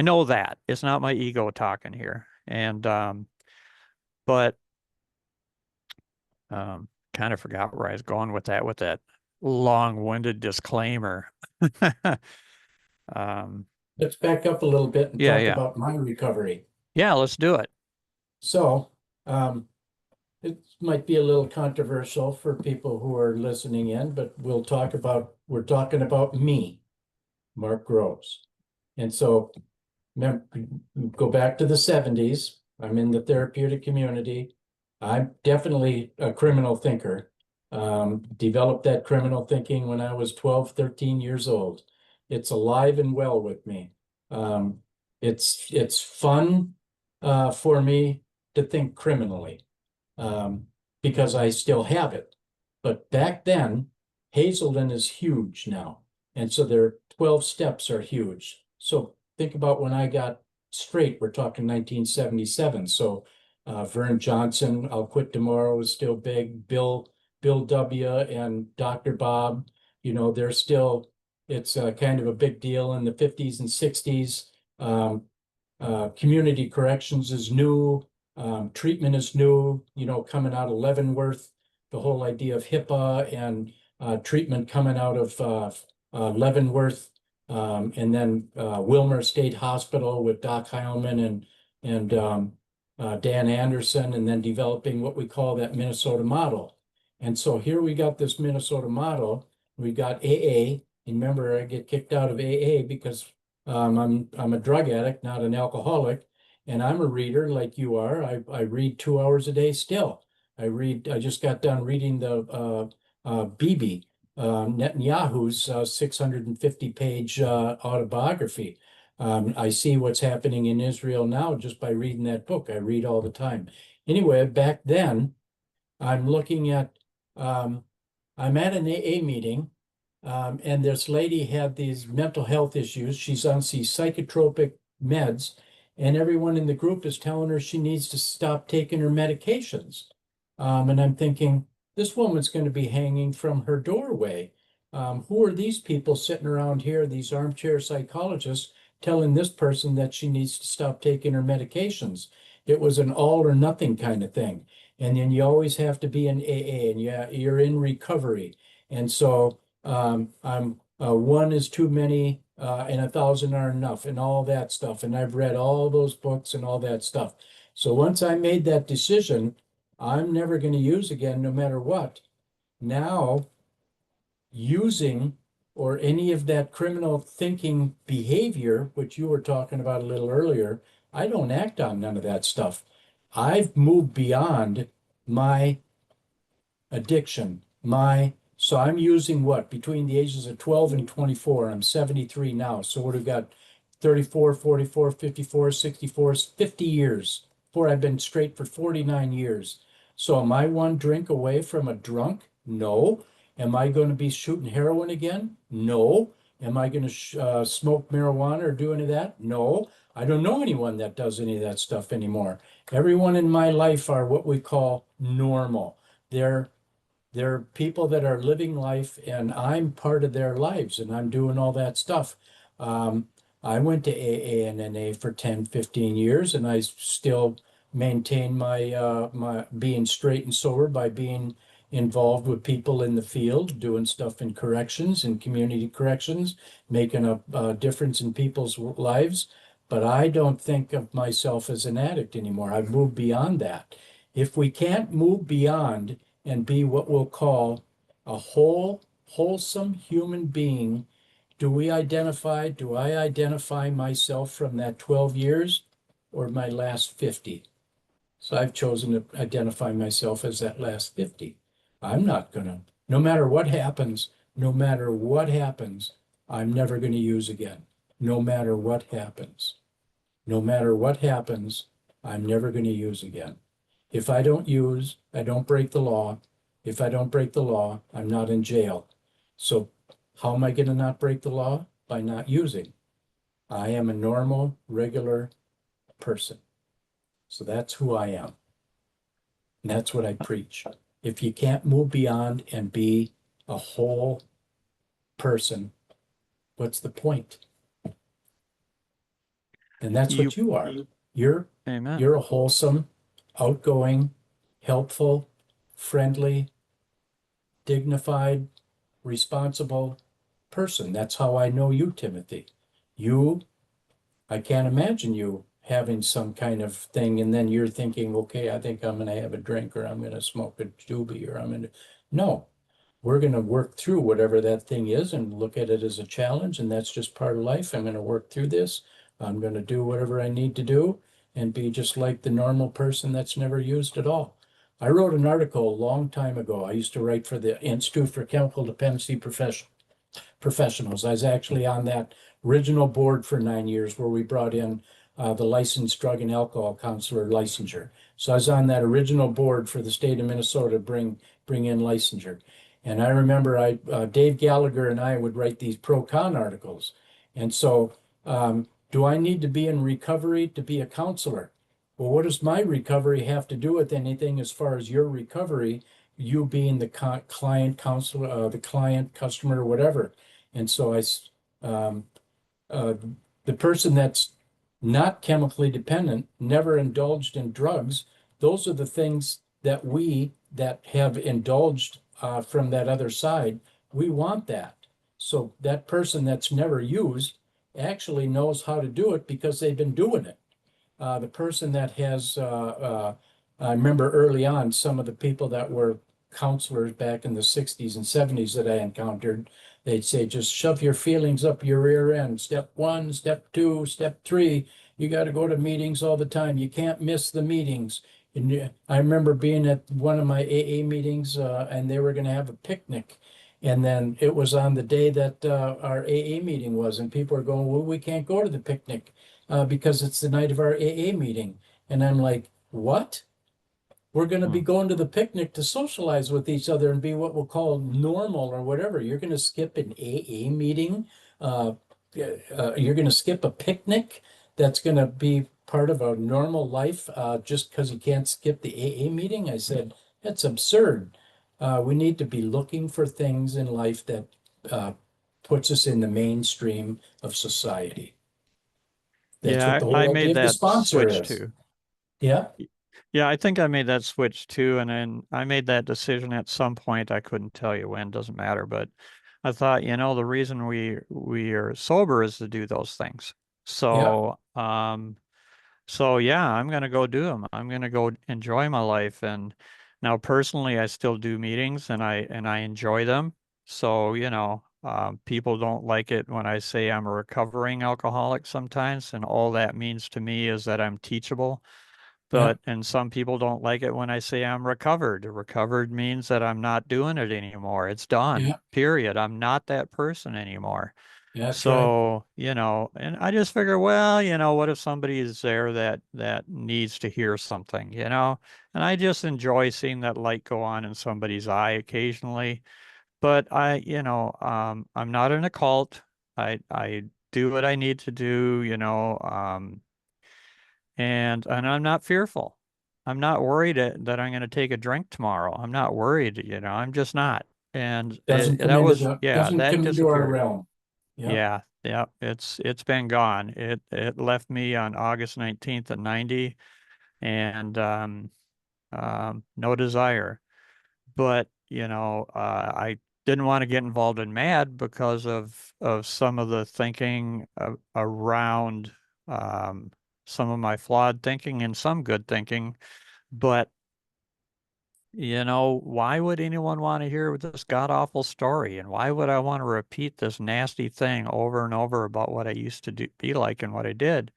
know that it's not my ego talking here. And, but, kind of forgot where I was going with that long-winded disclaimer. Let's back up a little bit and Yeah, talk yeah. about my recovery. Yeah, let's do it. So, it might be a little controversial for people who are listening in, but we're talking about me, Mark Groves. And so, go back to the 70s. I'm in the therapeutic community. I'm definitely a criminal thinker. Developed that criminal thinking when I was 12, 13 years old. It's alive and well with me. It's fun for me to think criminally because I still have it. But back then, Hazelden is huge now. And so their 12 steps are huge. So think about when I got straight, we're talking 1977. So Vern Johnson, I'll Quit Tomorrow is still big. Bill W. and Dr. Bob, they're still, it's kind of a big deal in the 50s and 60s. Community corrections is new. Treatment is new, coming out of Leavenworth, the whole idea of HIPAA and treatment coming out of Leavenworth, and then Wilmer State Hospital with Doc Heilman and Dan Anderson, and then developing what we call that Minnesota model. And so here we got this Minnesota model. We got AA. And remember, I get kicked out of AA because I'm a drug addict, not an alcoholic, and I'm a reader like you are. I read 2 hours a day still. I just got done reading the Bibi, Netanyahu's 650-page autobiography. I see what's happening in Israel now just by reading that book. I read all the time. Anyway, back then, I'm looking at, I'm at an AA meeting, and this lady had these mental health issues. She's on these psychotropic meds, and everyone in the group is telling her she needs to stop taking her medications. And I'm thinking, this woman's going to be hanging from her doorway. Who are these people sitting around here, these armchair psychologists, telling this person that she needs to stop taking her medications? It was an all or nothing kind of thing. And then you always have to be in AA, and you're in recovery. And so I'm one is too many, and 1,000 are enough, and all that stuff. And I've read all those books and all that stuff. So once I made that decision, I'm never going to use again, no matter what. Now, using or any of that criminal thinking behavior, which you were talking about a little earlier, I don't act on none of that stuff. I've moved beyond my addiction, so I'm using what, between the ages of 12 and 24. I'm 73 now. So what have got 34, 44, 54, 64, 50 years I've been straight for 49 years. So am I one drink away from a drunk? No. Am I going to be shooting heroin again? No. Am I going to smoke marijuana or do any of that? No. I don't know anyone that does any of that stuff anymore. Everyone in my life are what we call normal. They're they're people that are living life, and I'm part of their lives, and I'm doing all that stuff. Um, I went to AA and NA for 10, 15 years, and I still maintain my being straight and sober by being involved with people in the field, doing stuff in corrections and community corrections, making a difference in people's lives. But I don't think of myself as an addict anymore. I've moved beyond that. If we can't move beyond and be what we'll call a wholesome human being, do I identify myself from that 12 years or my last 50? So I've chosen to identify myself as that last 50. I'm not gonna, no matter what happens, no matter what happens, I'm never gonna use again. No matter what happens. No matter what happens, I'm never gonna use again. If I don't use, I don't break the law. If I don't break the law, I'm not in jail. So how am I going to not break the law? By not using. I am a normal, regular person. So that's who I am. And that's what I preach. If you can't move beyond and be a whole person, what's the point? And that's You, what you are. You're amen. you're a wholesome, outgoing, helpful, friendly, dignified, responsible person. That's how I know you, Timothy. You, I can't imagine you having some kind of thing and then you're thinking, okay, I think I'm going to have a drink or I'm going to smoke a doobie or I'm going to. No, we're going to work through whatever that thing is and look at it as a challenge. And that's just part of life. I'm going to work through this. I'm going to do whatever I need to do and be just like the normal person that's never used at all. I wrote an article a long time ago. I used to write for the Institute for Chemical Dependency Professionals. I was actually on that original board for 9 years where we brought in the licensed drug and alcohol counselor licensure. So I was on that original board for the state of Minnesota to bring in licensure. And I remember Dave Gallagher and I would write these pro-con articles. And so do I need to be in recovery to be a counselor? Well, what does my recovery have to do with anything as far as your recovery, you being the client counselor, the client, customer, whatever? And so um, uh, the person that's not chemically dependent, never indulged in drugs, those are the things that we that have indulged from that other side, we want that. So that person that's never used actually knows how to do it because they've been doing it. The person that has, I remember early on, some of the people that were counselors back in the 60s and 70s that I encountered, they'd say, just shove your feelings up your rear end. Step one, step two, step three. You got to go to meetings all the time. You can't miss the meetings. And I remember being at one of my AA meetings and they were going to have a picnic. And then it was on the day that our AA meeting was, and people were going, well, we can't go to the picnic because it's the night of our AA meeting. And I'm like, what? We're going to be Hmm. going to the picnic to socialize with each other and be what we'll call normal or whatever. You're going to skip an AA meeting. Uh, you're going to skip a picnic that's going to be part of a normal life just because you can't skip the AA meeting. I said, that's absurd. We need to be looking for things in life that puts us in the mainstream of society. That's what Yeah, the I whole idea made of the that sponsor switch is. too. Yeah, Yeah, I think I made that switch too, and then I made that decision at some point. I couldn't tell you when, doesn't matter, but I thought, the reason we are sober is to do those things. yeah, So yeah, I'm gonna go do them. I'm gonna go enjoy my life. And now personally, I still do meetings and I enjoy them. So, people don't like it when I say I'm a recovering alcoholic sometimes, and all that means to me is that I'm teachable. yeah, And some people don't like it when I say I'm recovered. Recovered means that I'm not doing it anymore. It's done. yeah, Period. I'm not that person anymore. That's right. So, and I just figure, well, what if somebody is there that needs to hear something, And I just enjoy seeing that light go on in somebody's eye occasionally. But I'm not in a cult. I do what I need to do, and I'm not fearful. I'm not worried that I'm going to take a drink tomorrow. I'm not worried, I'm just not. And that was, yeah, Doesn't that come into our disappeared. realm. Yeah. Yeah, yeah, it's been gone. It left me on August 19th at 90, and no desire. But I didn't want to get involved in MAD because of some of the thinking around some of my flawed thinking and some good thinking. But why would anyone want to hear this god awful story? And why would I want to repeat this nasty thing over and over about what I used to be like and what I did?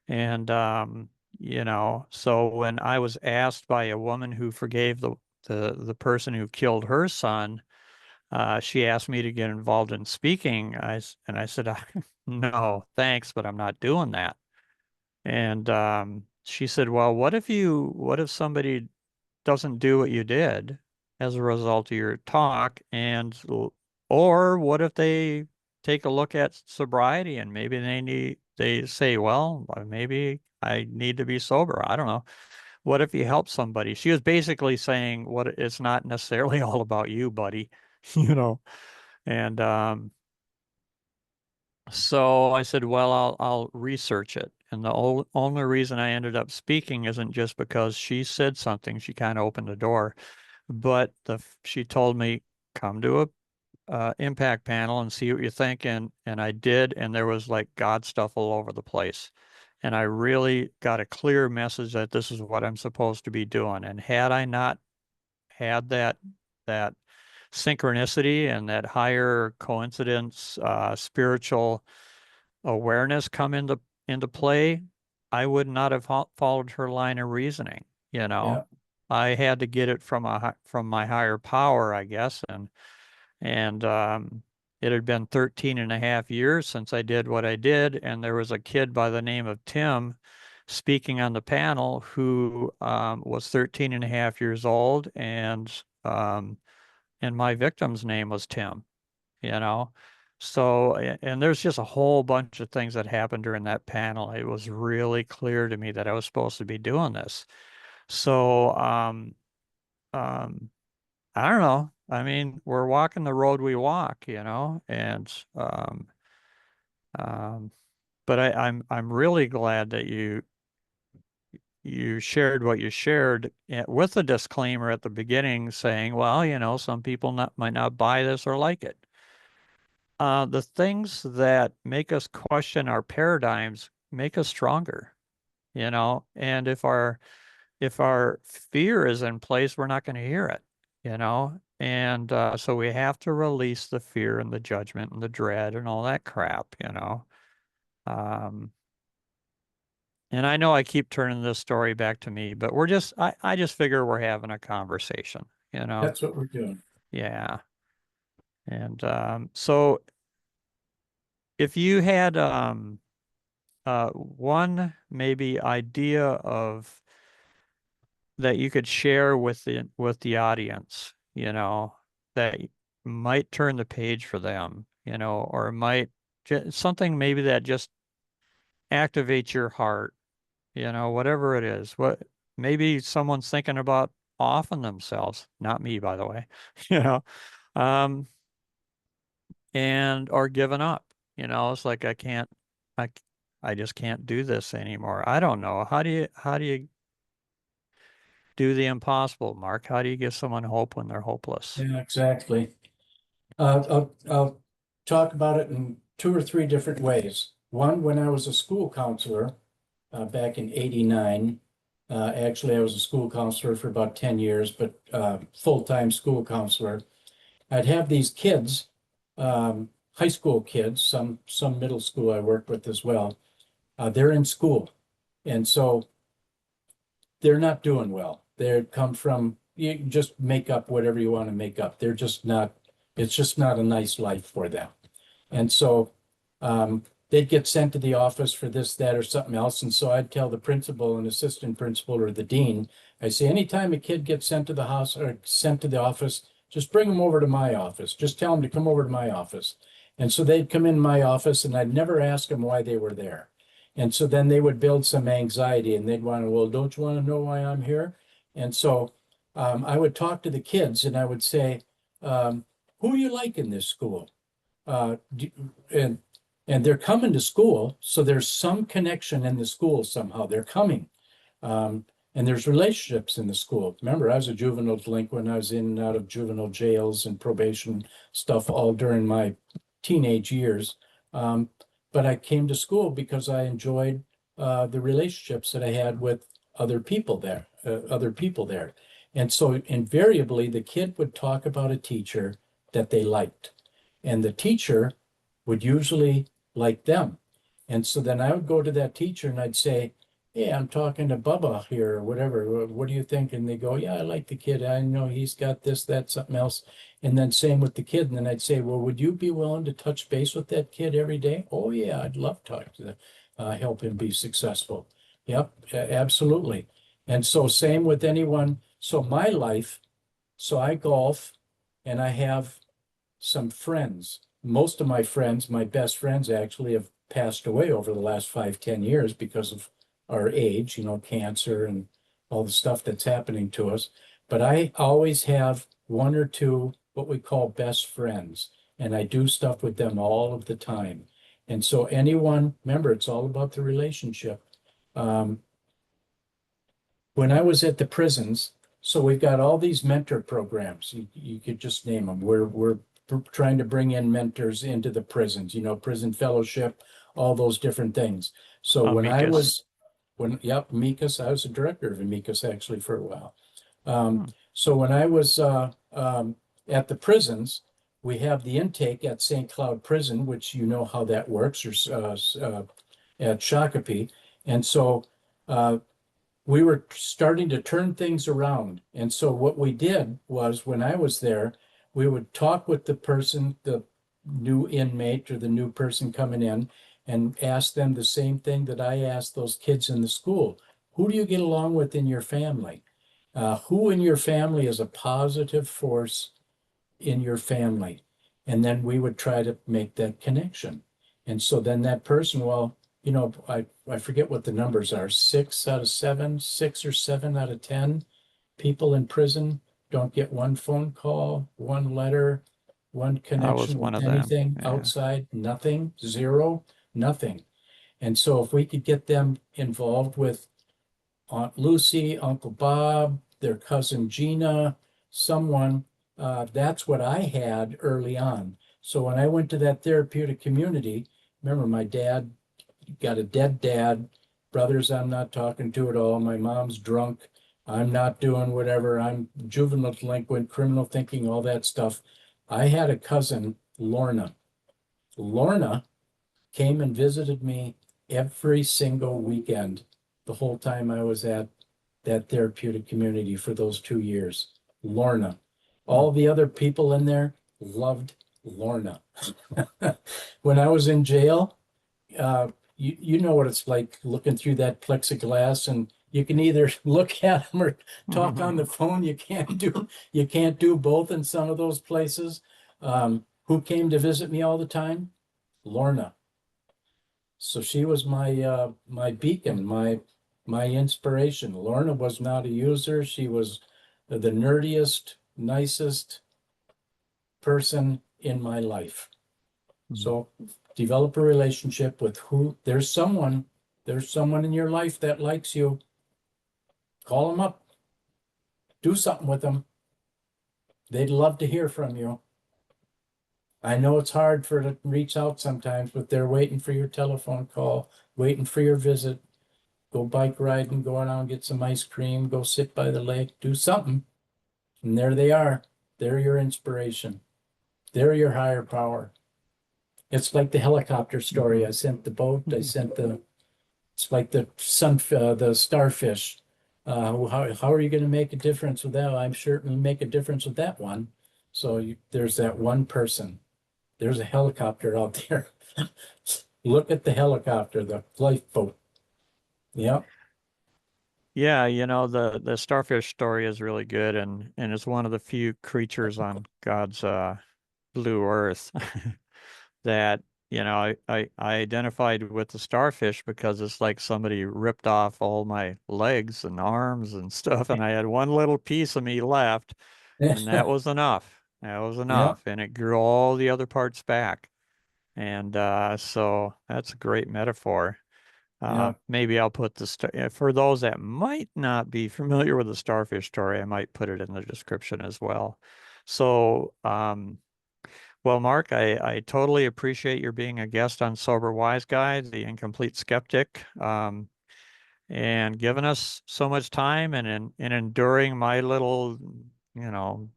And so when I was asked by a woman who forgave the person who killed her son, she asked me to get involved in speaking. And I said, no, thanks, but I'm not doing that. And she said, well, what if somebody doesn't do what you did as a result of your talk, or what if they take a look at sobriety and maybe they say, well, maybe I need to be sober. I don't know. What if you help somebody? She was basically saying, what it's not necessarily all about you, buddy, you know. And so I said, well, I'll research it. And the only reason I ended up speaking isn't just because she said something. She kind of opened the door, but she told me, come to a impact panel and see what you think. And I did, and there was like God stuff all over the place. And I really got a clear message that this is what I'm supposed to be doing. And had I not had that synchronicity and that higher coincidence, spiritual awareness come into play, I would not have followed her line of reasoning. You know, Yeah. I had to get it from my higher power, I guess, and it had been 13 and a half years since I did what I did, and there was a kid by the name of Tim speaking on the panel who was 13 and a half years old, and my victim's name was Tim, you know. So, and there's just a whole bunch of things that happened during that panel. It was really clear to me that I was supposed to be doing this. So, um, I don't know. I mean, we're walking the road we walk, and um, but I'm really glad that you shared what you shared with a disclaimer at the beginning saying, well, some people might not buy this or like it. The things that make us question our paradigms make us stronger, and if our fear is in place, we're not going to hear it. And so we have to release the fear and the judgment and the dread and all that crap. Um, and I know I keep turning this story back to me, but I just figure we're having a conversation. That's what we're doing. Yeah. And so if you had one maybe idea of that you could share with the audience, that might turn the page for them, or might something maybe that just activates your heart, whatever it is. What maybe someone's thinking about offing themselves, not me, by the way, you know, um, and or giving up. It's like I, I just can't do this anymore. I don't know. How do you do the impossible, Mark? How do you give someone hope when they're hopeless? Yeah, exactly. I'll talk about it in two or three different ways. One, when I was a school counselor back in '89, actually, I was a school counselor for about 10 years, but full-time school counselor. I'd have these kids, high school kids, some middle school I worked with as well. They're in school, and so they're not doing well. They come from, you can just make up whatever you want to make up. They're just not, it's just not a nice life for them. And so they'd get sent to the office for this, that, or something else. And so I'd tell the principal and assistant principal or the dean, I say, anytime a kid gets sent to the house or sent to the office, just bring them over to my office. Just tell them to come over to my office. And so they'd come in my office and I'd never ask them why they were there. And so then they would build some anxiety and they'd want to, well, don't you want to know why I'm here? And so I would talk to the kids and I would say, who do you like in this school? Do, and they're coming to school, so there's some connection in the school somehow. They're coming. And there's relationships in the school. Remember, I was a juvenile delinquent. I was in and out of juvenile jails and probation stuff all during my teenage years. But I came to school because I enjoyed the relationships that I had with other people there. And so invariably, the kid would talk about a teacher that they liked. And the teacher would usually like them. And so then I would go to that teacher and I'd say, hey, I'm talking to Bubba here or whatever. What do you think? And they go, yeah, I like the kid. I know he's got this, that, something else. And then same with the kid. And then I'd say, well, would you be willing to touch base with that kid every day? Oh, yeah, I'd love to help him be successful. Yep, absolutely. And so same with anyone. So my life, so I golf and I have some friends. Most of my friends, my best friends actually have passed away over the last 5-10 years because of our age, cancer and all the stuff that's happening to us. But I always have one or two what we call best friends, and I do stuff with them all of the time. And so anyone, remember, it's all about the relationship. When I was at the prisons, so we've got all these mentor programs. You could just name them. We're trying to bring in mentors into the prisons, prison fellowship, all those different things. So when I was, Amicus, I was a director of Amicus actually for a while. So when I was at the prisons, we have the intake at St. Cloud Prison, which you know how that works, or at Shakopee. And so we were starting to turn things around. And so what we did was when I was there, we would talk with the person, the new inmate or the new person coming in, and ask them the same thing that I asked those kids in the school. Who do you get along with in your family? Who in your family is a positive force in your family? And then we would try to make that connection. And so then that person, well, I forget what the numbers are, 6 out of 7, 6 or 7 out of 10 people in prison don't get one phone call, one letter, one connection with anything outside, nothing, zero, nothing. And so if we could get them involved with Aunt Lucy, Uncle Bob, their cousin Gina, someone, that's what I had early on. So when I went to that therapeutic community, remember my dad got a dead dad, brothers I'm not talking to at all, my mom's drunk, I'm not doing whatever, I'm juvenile delinquent, criminal thinking, all that stuff. I had a cousin, Lorna. Lorna came and visited me every single weekend the whole time I was at that therapeutic community for those 2 years. Lorna. All the other people in there loved Lorna. When I was in jail, you know what it's like looking through that plexiglass, and you can either look at them or talk on the phone. You can't do both in some of those places. Who came to visit me all the time? Lorna. So she was my my beacon, my inspiration. Lorna was not a user. She was the nerdiest, nicest person in my life. So develop a relationship with there's someone in your life that likes you. Call them up. Do something with them. They'd love to hear from you. I know it's hard to reach out sometimes, but they're waiting for your telephone call, waiting for your visit. Go bike riding, go out, get some ice cream, go sit by the lake, do something. And there they are. They're your inspiration. They're your higher power. It's like the helicopter story. I sent the boat. It's like the starfish. How are you going to make a difference with that? I'm sure it'll make a difference with that one. So there's that one person there's a helicopter out there. Look at the helicopter, the lifeboat. Yep, Yeah, the starfish story is really good, and it's one of the few creatures on God's blue earth that, I identified with the starfish because it's like somebody ripped off all my legs and arms and stuff, and I had one little piece of me left, and that was enough. That was yep, enough, and it grew all the other parts back. And so that's a great metaphor. yep. Maybe I'll put for those that might not be familiar with the starfish story, I might put it in the description as well. So, well, Mark, I totally appreciate your being a guest on Sober Wise Guy, the Incomplete Skeptic, and giving us so much time and enduring my little, you know,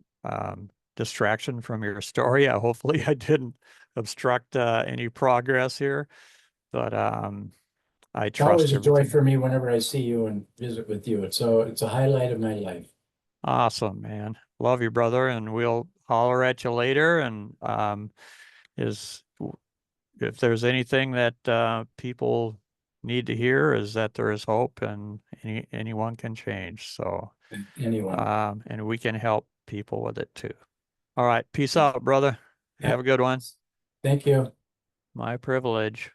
distraction from your story. Hopefully I didn't obstruct any progress here, but I It's always trust a joy everything. for me whenever I see you and visit with you. It's a highlight of my life. Awesome, man. Love you, brother, and we'll holler at you later. And is if there's anything that people need to hear, is that there is hope and anyone can change. So, Anyone. and we can help people with it too. All right, peace out, brother. Yeah. Have a good one. Thank you. My privilege.